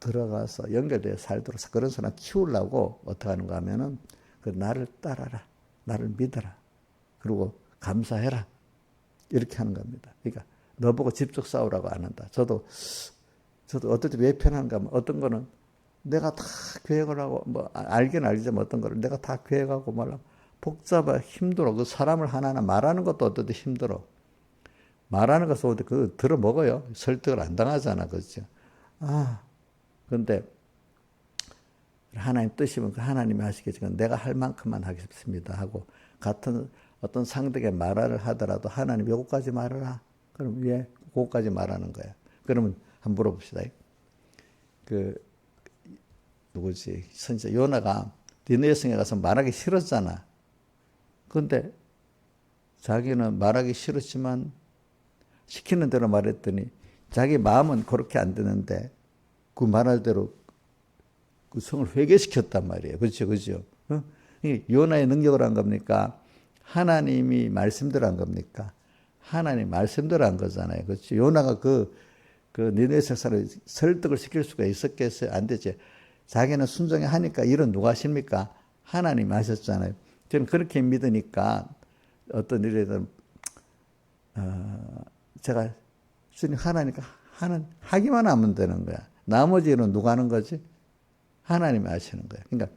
들어가서 연결되어 살도록 그런 사람 키우려고 어떻게 하는가 하면은 그 나를 따라라. 나를 믿어라. 그리고 감사해라. 이렇게 하는 겁니다. 그러니까 너 보고 직접 싸우라고 안 한다. 저도 어떨 때 왜 편한가 하면 어떤 거는 내가 다 계획을 하고 뭐 알긴 알지만 어떤 거를 내가 다 계획하고 말라 복잡해 힘들어. 그 사람을 하나하나 말하는 것도 어떨 때 힘들어. 말하는 것은 어때 그 들어 먹어요. 설득을 안 당하잖아, 그렇죠? 근데 하나님 뜻이면 그 하나님이 하시겠지만 내가 할 만큼만 하겠습니다 하고 같은 어떤 상대에게 말을 하더라도 하나님 요거까지 말하라. 그럼 왜 그거까지 말하는 거야? 그러면 한번 물어봅시다. 누구지? 선지자 요나가 니느웨 성에 가서 말하기 싫었잖아. 근데 자기는 말하기 싫었지만 시키는 대로 말했더니 자기 마음은 그렇게 안 되는데 그 말할 대로 그 성을 회개시켰단 말이에요. 그렇죠, 그렇죠. 요나의 능력을 한 겁니까? 하나님이 말씀대로 한 겁니까? 하나님 말씀대로 한 거잖아요. 그렇죠? 요나가 그 니느웨 사람을 설득을 시킬 수가 있었겠어요? 안 되지. 자기는 순종해 하니까 일은 누가 하십니까? 하나님 하셨잖아요. 저는 그렇게 믿으니까 어떤 일이든 제가 주님 하나니까 하기만 하면 되는 거야. 나머지 일은 누가 하는 거지? 하나님이 하시는 거야. 그러니까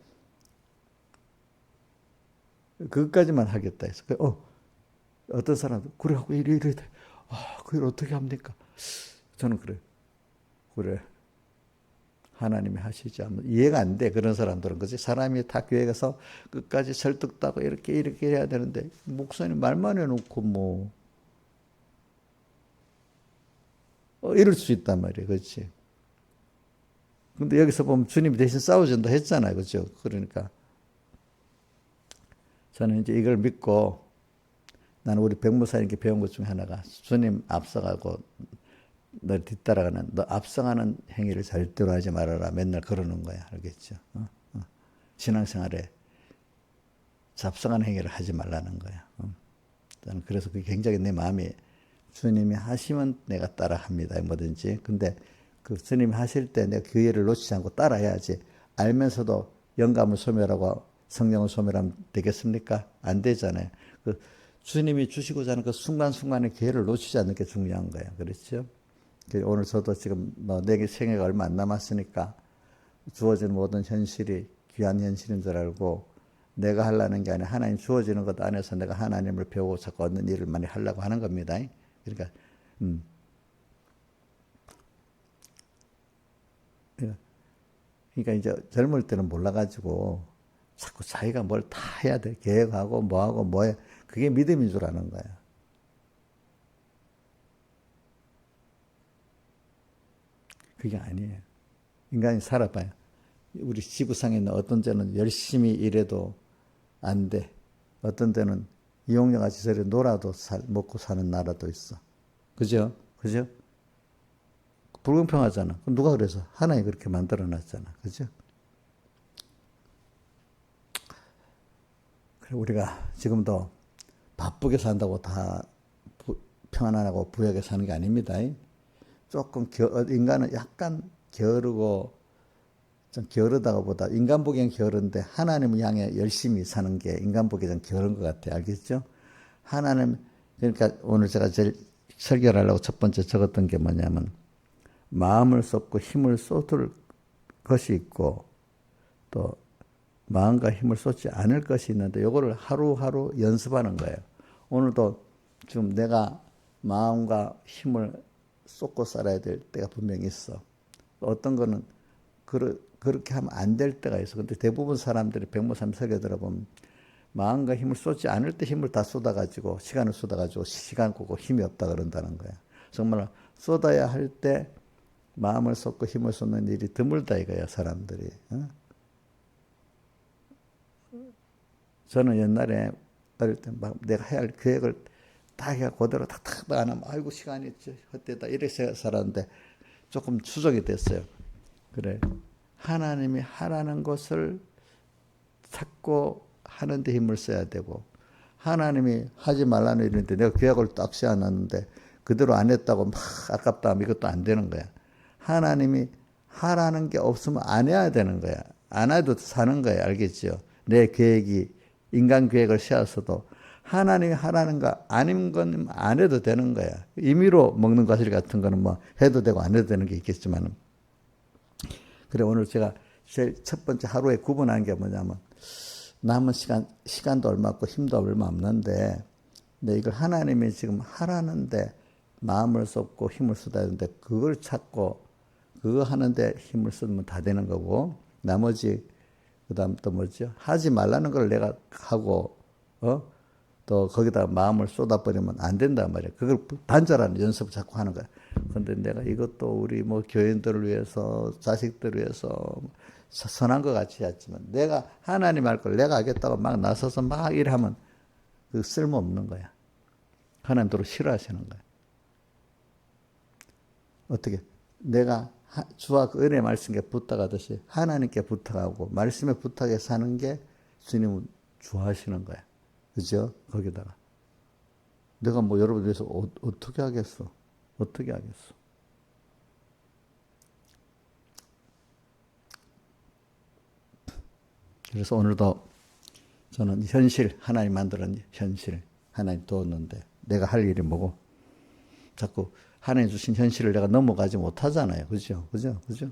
그것까지만 하겠다 해서 어떤 사람도 그래 하고 이래 돼. 그걸 어떻게 합니까? 저는 그래 하나님이 하시지 않으면 이해가 안 돼. 그런 사람들은 그지. 사람이 다 교회 가서 끝까지 설득도 하고 이렇게 해야 되는데 목사님 말만 해놓고 뭐 이럴 수 있단 말이에요. 그렇지. 근데 여기서 보면 주님이 대신 싸워준다 했잖아요. 그죠? 그러니까 저는 이제 이걸 믿고 나는 우리 백무사님께 배운 것 중에 하나가 주님 앞서가고 너 뒤따라가는 너 앞서가는 행위를 절대로 하지 말아라. 맨날 그러는 거야. 알겠죠? 신앙생활에 잡성하는 행위를 하지 말라는 거야. 저는 그래서 그게 굉장히 내 마음에 주님이 하시면 내가 따라합니다. 뭐든지. 근데 그 주님이 하실 때 내가 기회를 놓치지 않고 따라해야지. 알면서도 영감을 소멸하고 성령을 소멸하면 되겠습니까? 안 되잖아요. 그 주님이 주시고자 하는 그 순간순간의 기회를 놓치지 않는 게 중요한 거예요. 그렇죠? 오늘 저도 지금 내게 생애가 얼마 안 남았으니까 주어지는 모든 현실이 귀한 현실인 줄 알고 내가 하려는 게 아니라 하나님 주어지는 것 안에서 내가 하나님을 배우고 자꾸 얻는 일을 많이 하려고 하는 겁니다. 그러니까 그러니까 이제 젊을 때는 몰라가지고 자꾸 자기가 뭘 다 해야 돼. 계획하고 뭐하고 뭐해. 그게 믿음인 줄 아는 거야. 그게 아니에요. 인간이 살아봐요. 우리 지구상에 있는 어떤 데는 열심히 일해도 안 돼. 어떤 데는 이용료 같이 저리 놀아도 먹고 사는 나라도 있어. 그죠? 그죠? 불공평하잖아. 누가 그래서? 하나님이 그렇게 만들어 놨잖아. 그죠? 그래, 우리가 지금도 바쁘게 산다고 다 평안하고 부유하게 사는 게 아닙니다. 조금 인간은 약간 게으르고 좀 게으르다고 보다 인간 보기엔 게으른데 하나님을 향해 열심히 사는 게 인간 보기엔 좀 게으른 것 같아요. 알겠죠? 하나님 그러니까 오늘 제가 제일 설교를 하려고 첫 번째 적었던 게 뭐냐면 마음을 쏟고 힘을 쏟을 것이 있고 또 마음과 힘을 쏟지 않을 것이 있는데 요거를 하루하루 연습하는 거예요. 오늘도 지금 내가 마음과 힘을 쏟고 살아야 될 때가 분명히 있어. 어떤 거는 그렇게 하면 안 될 때가 있어. 근데 대부분 사람들이 백모삼 설교 들어보면 마음과 힘을 쏟지 않을 때 힘을 다 쏟아가지고 시간을 쏟아가지고 시간 끄고 힘이 없다 그런다는 거야. 정말 쏟아야 할 때 마음을 쏟고 힘을 쏟는 일이 드물다 이거야 사람들이. 저는 옛날에 어릴 때 막 내가 해야 할 계획을 다 해가 그대로 탁탁 안 하면 아이고 시간이 헛되다 이렇게 살았는데 조금 추적이 됐어요. 그래 하나님이 하라는 것을 찾고 하는데 힘을 써야 되고 하나님이 하지 말라는 일인데 내가 계획을 딱 세워놨는데 그대로 안 했다고 막 아깝다 하면 이것도 안 되는 거야. 하나님이 하라는 게 없으면 안 해야 되는 거야. 안 해도 사는 거야. 알겠죠? 내 계획이 인간 계획을 세웠어도 하나님이 하라는 거 아닌 건 안 해도 되는 거야. 임의로 먹는 과실 같은 거는 뭐 해도 되고 안 해도 되는 게 있겠지만 그래 오늘 제가 제일 첫 번째 하루에 구분한 게 뭐냐면 남은 시간도 얼마 없고 힘도 얼마 없는데 근데 이걸 하나님이 지금 하라는데 마음을 쏟고 힘을 쏟아야 되는데 그걸 찾고 그거 하는데 힘을 쓰면 다 되는 거고 나머지 그다음 또 뭐죠? 하지 말라는 걸 내가 하고 또 거기다 마음을 쏟아버리면 안 된단 말이야. 그걸 단절하는 연습을 자꾸 하는 거야. 그런데 내가 이것도 우리 뭐 교인들을 위해서 자식들을 위해서 선한 것 같이 했지만 내가 하나님 할 걸 내가 하겠다고 막 나서서 막 일하면 그 쓸모없는 거야. 하나님도 싫어하시는 거야. 어떻게 내가 주와 그 은혜 말씀에 부탁하듯이 하나님께 부탁하고 말씀에 부탁해 사는 게 주님은 좋아하시는 거야. 그죠? 거기다가. 내가 뭐 여러분 위해서 어떻게 하겠어? 어떻게 하겠어? 그래서 오늘도 저는 현실, 하나님 만드는 현실, 하나님 두었는데 내가 할 일이 뭐고 자꾸 하나님 주신 현실을 내가 넘어가지 못하잖아요. 그죠? 그죠? 그죠?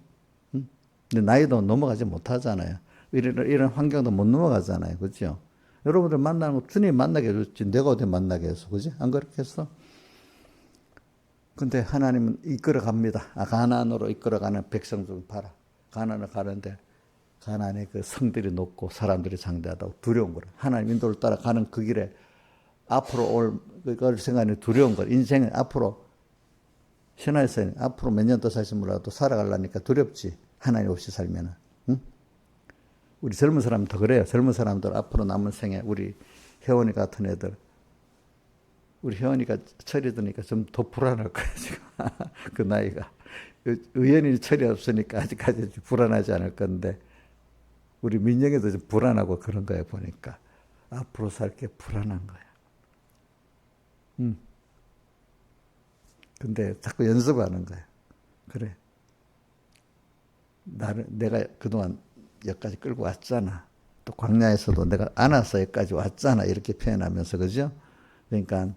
응? 근데 나이도 넘어가지 못하잖아요. 이런 환경도 못 넘어가잖아요. 그죠? 여러분들 만나는 거 주님 만나게 해줬지. 내가 어디 만나게 해서. 그지? 안 그렇게 했어? 근데 하나님은 이끌어 갑니다. 가나안으로 이끌어가는 백성 중 봐라. 가나안을 가는데 가나안의 그 성들이 높고 사람들이 장대하다고 두려운 거라. 하나님 인도를 따라가는 그 길에 앞으로 올 그걸 생각하니 두려운 거. 인생은 앞으로 신화에서는 앞으로 몇 년 더 살지 몰라도 살아가려니까 두렵지. 하나님 없이 살면은. 응? 우리 젊은 사람은 더 그래요. 젊은 사람들 앞으로 남은 생에 우리 혜원이 같은 애들 우리 혜원이가 철이 드니까 좀 더 불안할 거야 지금. 그 나이가. 의연이 철이 없으니까 아직까지 불안하지 않을 건데 우리 민영이도 좀 불안하고 그런 거야 보니까. 앞으로 살 게 불안한 거야. 근데 자꾸 연습하는 거야. 그래. 내가 그동안 여기까지 끌고 왔잖아. 또 광야에서도 내가 안아서 여기까지 왔잖아. 이렇게 표현하면서, 그죠? 그러니까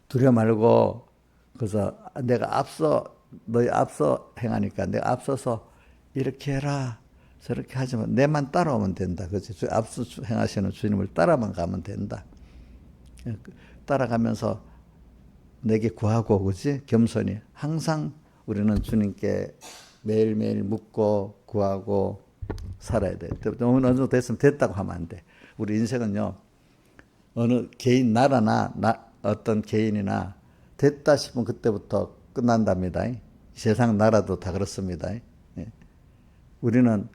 두려워 말고, 그래서 내가 너희 앞서 행하니까 내가 앞서서 이렇게 해라. 저렇게 하지만 내만 따라오면 된다. 그렇지? 앞서 행하시는 주님을 따라만 가면 된다. 따라가면서 내게 구하고, 그지? 겸손히. 항상 우리는 주님께 매일매일 묻고 구하고 살아야 돼. 어느 정도 됐으면 됐다고 하면 안 돼. 우리 인생은요, 어느 개인, 나라나, 어떤 개인이나 됐다 싶으면 그때부터 끝난답니다. 세상 나라도 다 그렇습니다. 우리는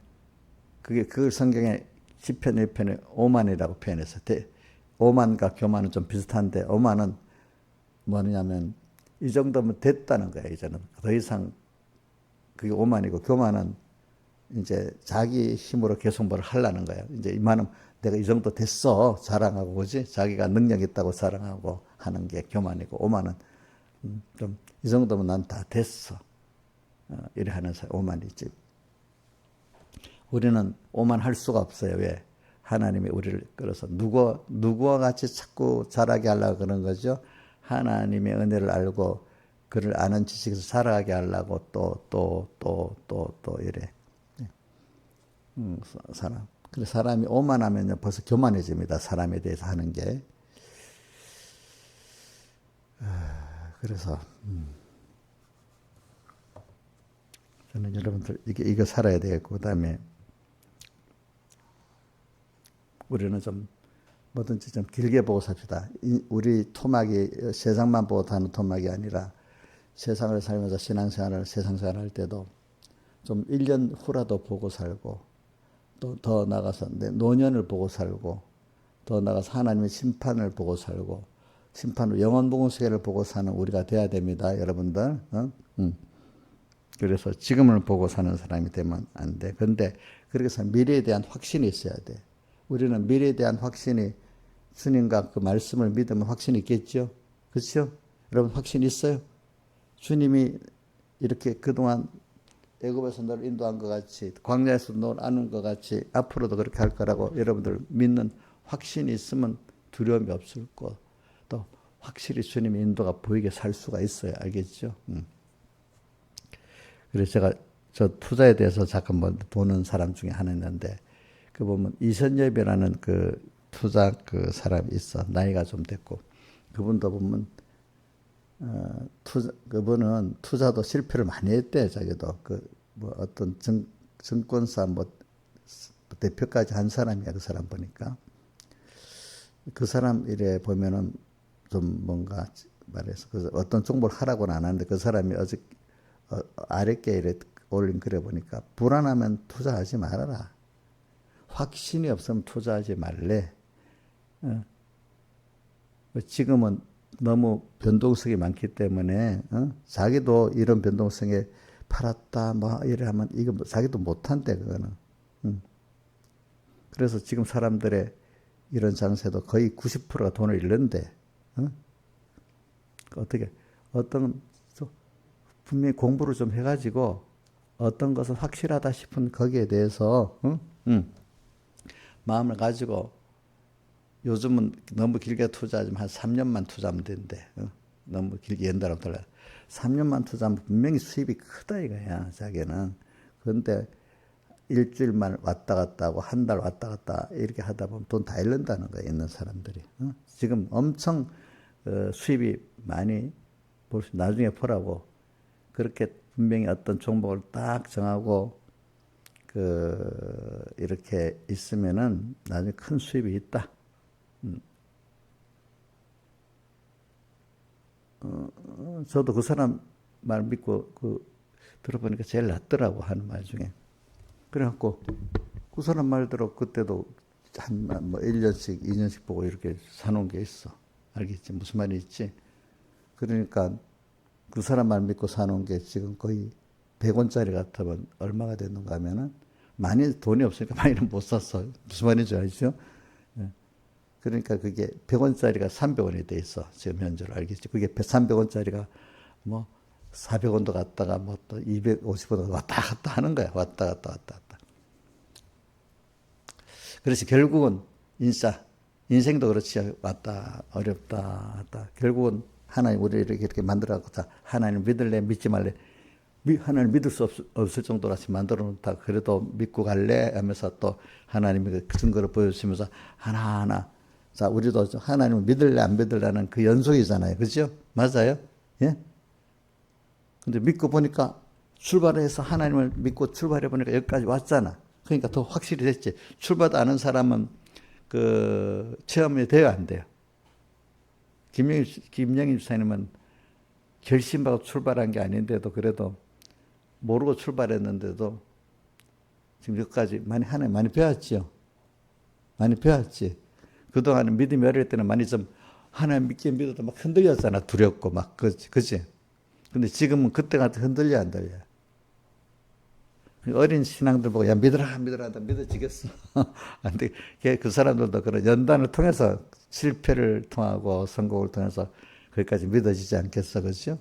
그걸 성경에 시편 1편에 오만이라고 표현해서, 오만과 교만은 좀 비슷한데, 오만은 뭐냐면, 이 정도면 됐다는 거야, 이제는. 더 이상 그게 오만이고, 교만은 이제 자기 힘으로 계속 뭘 하려는 거야. 이제 이만은 내가 이 정도 됐어. 자랑하고, 그지? 자기가 능력 있다고 자랑하고 하는 게 교만이고, 오만은 좀 이 정도면 난 다 됐어. 이래 하는 사람, 오만이지. 우리는 오만할 수가 없어요. 왜? 하나님이 우리를 끌어서 누구와 같이 자꾸 자라게 하려고 그런 거죠. 하나님의 은혜를 알고 그를 아는 지식에서 살아가게 하려고 또 이래. 사람. 근데 사람이 오만하면요 벌써 교만해집니다. 사람에 대해서 하는 게. 그래서 저는 여러분들 이거 살아야 되겠고, 그다음에 우리는 좀 뭐든지 좀 길게 보고 삽시다. 우리 토막이 세상만 보고 사는 토막이 아니라 세상을 살면서 신앙생활을 세상생활 할 때도 좀 1년 후라도 보고 살고, 또 더 나가서 내 노년을 보고 살고, 더 나가서 하나님의 심판을 보고 살고, 심판으로 영원복음세계를 보고 사는 우리가 돼야 됩니다. 여러분들. 그래서 지금을 보고 사는 사람이 되면 안 돼. 그런데 그렇게 해서 미래에 대한 확신이 있어야 돼. 우리는 미래에 대한 확신이, 주님과 그 말씀을 믿으면 확신이 있겠죠? 그렇죠? 여러분 확신 있어요? 주님이 이렇게 그동안 애굽에서 너를 인도한 것 같이, 광야에서 너를 안은 것 같이 앞으로도 그렇게 할 거라고 여러분들 믿는 확신이 있으면 두려움이 없을 것. 또 확실히 주님의 인도가 보이게 살 수가 있어요. 알겠죠? 그래서 제가 저 투자에 대해서 잠깐 보는 사람 중에 하나 있는데, 그 보면 이선엽이라는 그 투자 그 사람이 있어. 나이가 좀 됐고, 그분도 보면 그분은 투자도 실패를 많이 했대. 자기도 뭐 어떤 증권사 대표까지 한 사람이야. 그 사람 보니까 그 사람 일에 보면은 좀 뭔가 말해서 어떤 정보를 하라고는 안 하는데, 그 사람이 아랫게 일에 올린 글에 보니까 불안하면 투자하지 말아라. 확신이 없으면 투자하지 말래. 지금은 너무 변동성이 많기 때문에 자기도 이런 변동성에 팔았다 뭐 이래 하면 이거 자기도 못한대 그거는. 그래서 지금 사람들의 이런 장세도 거의 90%가 돈을 잃는데, 어? 어떻게, 어떤, 분명히 공부를 좀 해가지고 어떤 것은 확실하다 싶은 거기에 대해서, 마음을 가지고 요즘은 너무 길게 투자하지만 한 3년만 투자하면 된대. 너무 길게 연달아 돌려. 3년만 투자하면 분명히 수입이 크다 이거야, 자기는. 그런데 일주일만 왔다 갔다 하고 한 달 왔다 갔다 이렇게 하다 보면 돈 다 잃는다는 거야, 있는 사람들이. 지금 엄청 수입이 많이 나중에 보라고. 그렇게 분명히 어떤 종목을 딱 정하고 이렇게 있으면은 나중에 큰 수입이 있다. 저도 그 사람 말 믿고 들어보니까 제일 낫더라고, 하는 말 중에. 그래갖고 그 사람 말대로 그때도 한 뭐 1년씩 2년씩 보고 이렇게 사놓은 게 있어. 알겠지? 무슨 말이 있지? 그러니까 그 사람 말 믿고 사놓은 게 지금 거의 100원짜리 같으면 얼마가 됐는가 하면은, 많이 돈이 없으니까 많이는 못 샀어. 무슨 말인지 알죠? 그러니까 그게 100원짜리가 300원이 돼 있어. 지금 현재로 알겠지? 그게 300원짜리가 뭐 400원도 갔다가 뭐 또 250원도 왔다 갔다 하는 거야. 왔다 갔다 왔다 갔다. 그래서 결국은 인생도 그렇지. 왔다 어렵다 왔다. 결국은 하나님 우리를 이렇게 만들어갖고 하나님 믿을래 믿지 말래. 하나님 믿을 수 없을 정도로 만들어 놓다. 그래도 믿고 갈래 하면서 또 하나님이 그 증거를 보여주시면서 하나하나. 자, 우리도 하나님을 믿을래 안 믿을래는 그 연속이잖아요. 그죠? 맞아요? 예? 근데 믿고 보니까 출발해서 하나님을 믿고 출발해 보니까 여기까지 왔잖아. 그러니까 더 확실히 됐지. 출발 안 한 사람은 체험이 돼요, 안 돼요? 김영희 집사님은 결심하고 출발한 게 아닌데도 그래도 모르고 출발했는데도 지금 여기까지 하나님 많이 배웠죠. 많이 배웠지. 그동안은 믿음이 어릴 때는 많이 좀 하나님 믿어도 막 흔들렸잖아. 두렵고 막. 그치? 근데 지금은 그때 같은 흔들려 안 들려? 어린 신앙들 보고 야 믿어라 믿어지겠어. 근데 그 사람들도 그런 연단을 통해서 실패를 통하고 성공을 통해서 거기까지 믿어지지 않겠어. 그렇죠?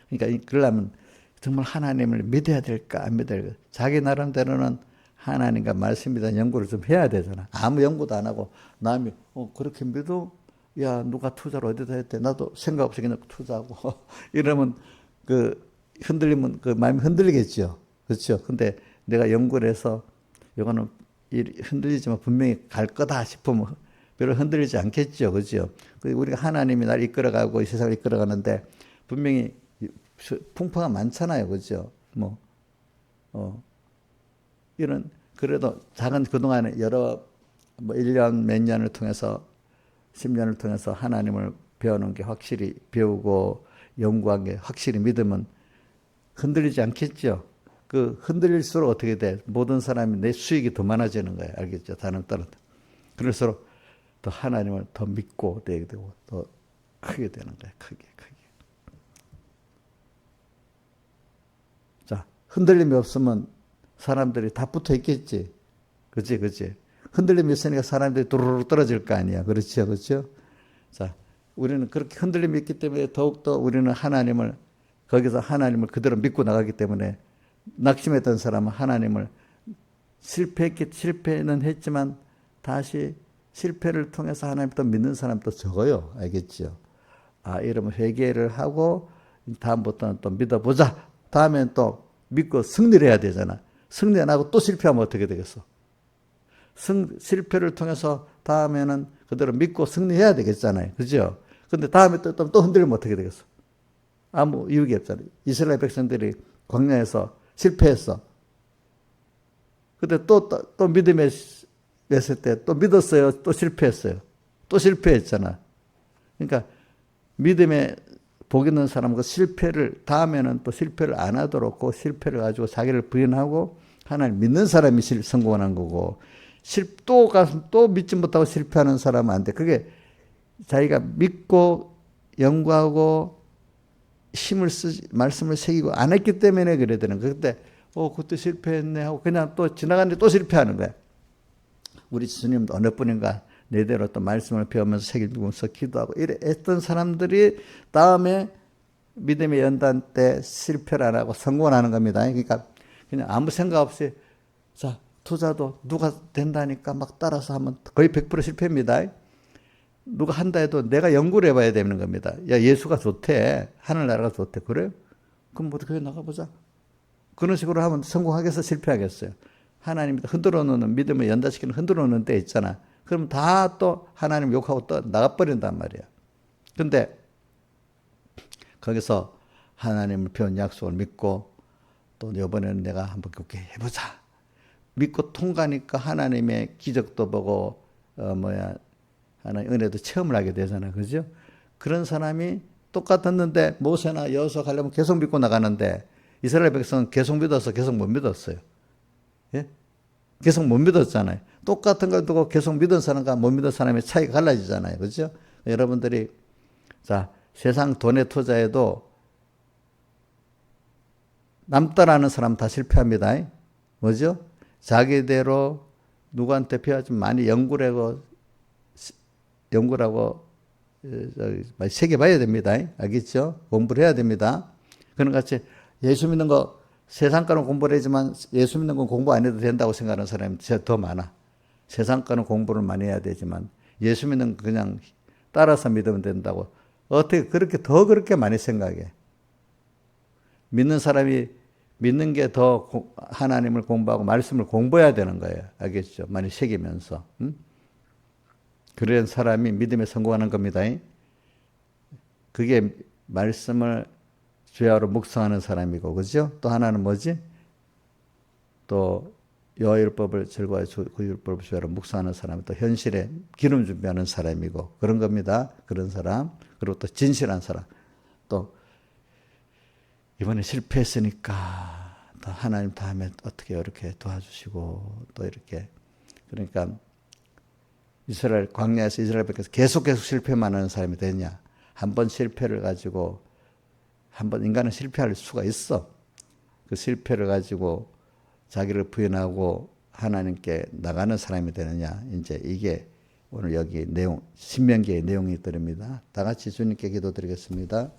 그러니까 그러려면 정말 하나님을 믿어야 될까 안 믿어야 될까. 자기 나름대로는 하나님과 말씀에 대한 연구를 좀 해야 되잖아. 아무 연구도 안 하고 남이 그렇게 믿어? 야 누가 투자를 어디다 했대? 나도 생각 없이 그냥 투자하고 이러면 흔들리면 마음이 흔들리겠죠. 그렇죠? 근데 내가 연구를 해서 이거는 흔들리지만 분명히 갈 거다 싶으면 별로 흔들리지 않겠죠. 그렇죠? 우리가 하나님이 날 이끌어가고 이 세상을 이끌어가는데 분명히 풍파가 많잖아요. 그렇죠? 이런 그래도 작은 그동안에 여러 1년 몇 년을 통해서 10년을 통해서 하나님을 배우는 게 확실히 배우고 연구한 게 확실히 믿으면 흔들리지 않겠죠. 흔들릴수록 어떻게 돼? 모든 사람이 내 수익이 더 많아지는 거예요. 알겠죠? 다른 따라. 그럴수록 더 하나님을 더 믿고 되게 되고 더 크게 되는 거예요. 크게. 자, 흔들림이 없으면 사람들이 다 붙어 있겠지. 그치. 흔들림이 있으니까 사람들이 도로로 떨어질 거 아니야. 그렇죠? 자, 우리는 그렇게 흔들림이 있기 때문에 더욱더 우리는 거기서 하나님을 그대로 믿고 나가기 때문에 낙심했던 사람은 하나님을 실패는 했지만 다시 실패를 통해서 하나님 또 믿는 사람도 적어요. 알겠죠? 이러면 회개를 하고 다음부터는 또 믿어보자. 다음엔 또 믿고 승리를 해야 되잖아. 승리 안 하고 또 실패하면 어떻게 되겠어? 실패를 통해서 다음에는 그대로 믿고 승리해야 되겠잖아요. 그죠? 근데 다음에 또 흔들리면 어떻게 되겠어? 아무 이유가 없잖아요. 이스라엘 백성들이 광야에서 실패했어. 근데 또 믿음에 냈을 때 또 믿었어요. 또 실패했어요. 또 실패했잖아. 그러니까 믿음에 복 있는 사람은 그 실패를 다음에는 또 실패를 안 하도록 그 실패를 가지고 자기를 부인하고 하나님 믿는 사람이 성공하는 거고 또 믿지 못하고 실패하는 사람은 안 돼. 그게 자기가 믿고 연구하고 말씀을 새기고 안 했기 때문에 그래야 되는 거야. 그때 그때 실패했네 하고 그냥 또 지나갔는데 또 실패하는 거야. 우리 주님도 어느 분인가 내대로 또 말씀을 배우면서 새기면서 기도하고 이래 했던 사람들이 다음에 믿음의 연단 때 실패를 안 하고 성공을 하는 겁니다. 그러니까 그냥 아무 생각 없이 자 투자도 누가 된다니까 막 따라서 하면 거의 100% 실패입니다. 누가 한다 해도 내가 연구를 해봐야 되는 겁니다. 야 예수가 좋대. 하늘나라가 좋대. 그래요? 그럼 뭐 거기 나가보자. 그런 식으로 하면 성공하겠어 실패하겠어요? 하나님이 흔들어 놓는 믿음을 연다시키는 흔들어 놓는 때 있잖아. 그럼 다 또 하나님 욕하고 또 나가버린단 말이야. 근데 거기서 하나님을 배운 약속을 믿고 또 이번에는 내가 한번 그렇게 해보자. 믿고 통과하니까 하나님의 기적도 보고 하나님 은혜도 체험을 하게 되잖아. 그죠? 그런 사람이 똑같았는데 모세나 여호수아 가려면 계속 믿고 나가는데 이스라엘 백성은 계속 믿어서 계속 못 믿었어요. 예? 계속 못 믿었잖아요. 똑같은 걸 두고 계속 믿은 사람과 못 믿은 사람의 차이가 갈라지잖아요. 그죠? 여러분들이 자 세상 돈에 투자해도 남 따라하는 사람 다 실패합니다. 뭐죠? 자기대로 누구한테 배워좀 많이 연구를 하고 많이 새겨봐야 됩니다. 알겠죠? 공부를 해야 됩니다. 그런 같이 예수 믿는 거 세상 거는 공부를 하지만 예수 믿는 건 공부 안 해도 된다고 생각하는 사람이 더 많아. 세상 거는 공부를 많이 해야 되지만 예수 믿는 거 그냥 따라서 믿으면 된다고. 어떻게 그렇게 많이 생각해. 믿는 사람이 믿는 게 더 하나님을 공부하고 말씀을 공부해야 되는 거예요. 알겠죠? 많이 새기면서. 그런 사람이 믿음에 성공하는 겁니다. 그게 말씀을 주야로 묵상하는 사람이고, 그죠? 또 하나는 뭐지? 또 여호와율법을 즐거워해 그 율법을 주야로 묵상하는 사람이 또 현실에 기름 준비하는 사람이고 그런 겁니다. 그런 사람. 그리고 또 진실한 사람. 또 이번에 실패했으니까 또 하나님 다음에 어떻게 이렇게 도와주시고 또 이렇게 그러니까 광야에서 이스라엘 백성에서 계속 실패만 하는 사람이 되냐. 한 번 실패를 가지고 한번 인간은 실패할 수가 있어. 그 실패를 가지고 자기를 부인하고 하나님께 나가는 사람이 되느냐. 이제 이게 오늘 여기 신명기의 내용이 들입니다. 다 같이 주님께 기도드리겠습니다.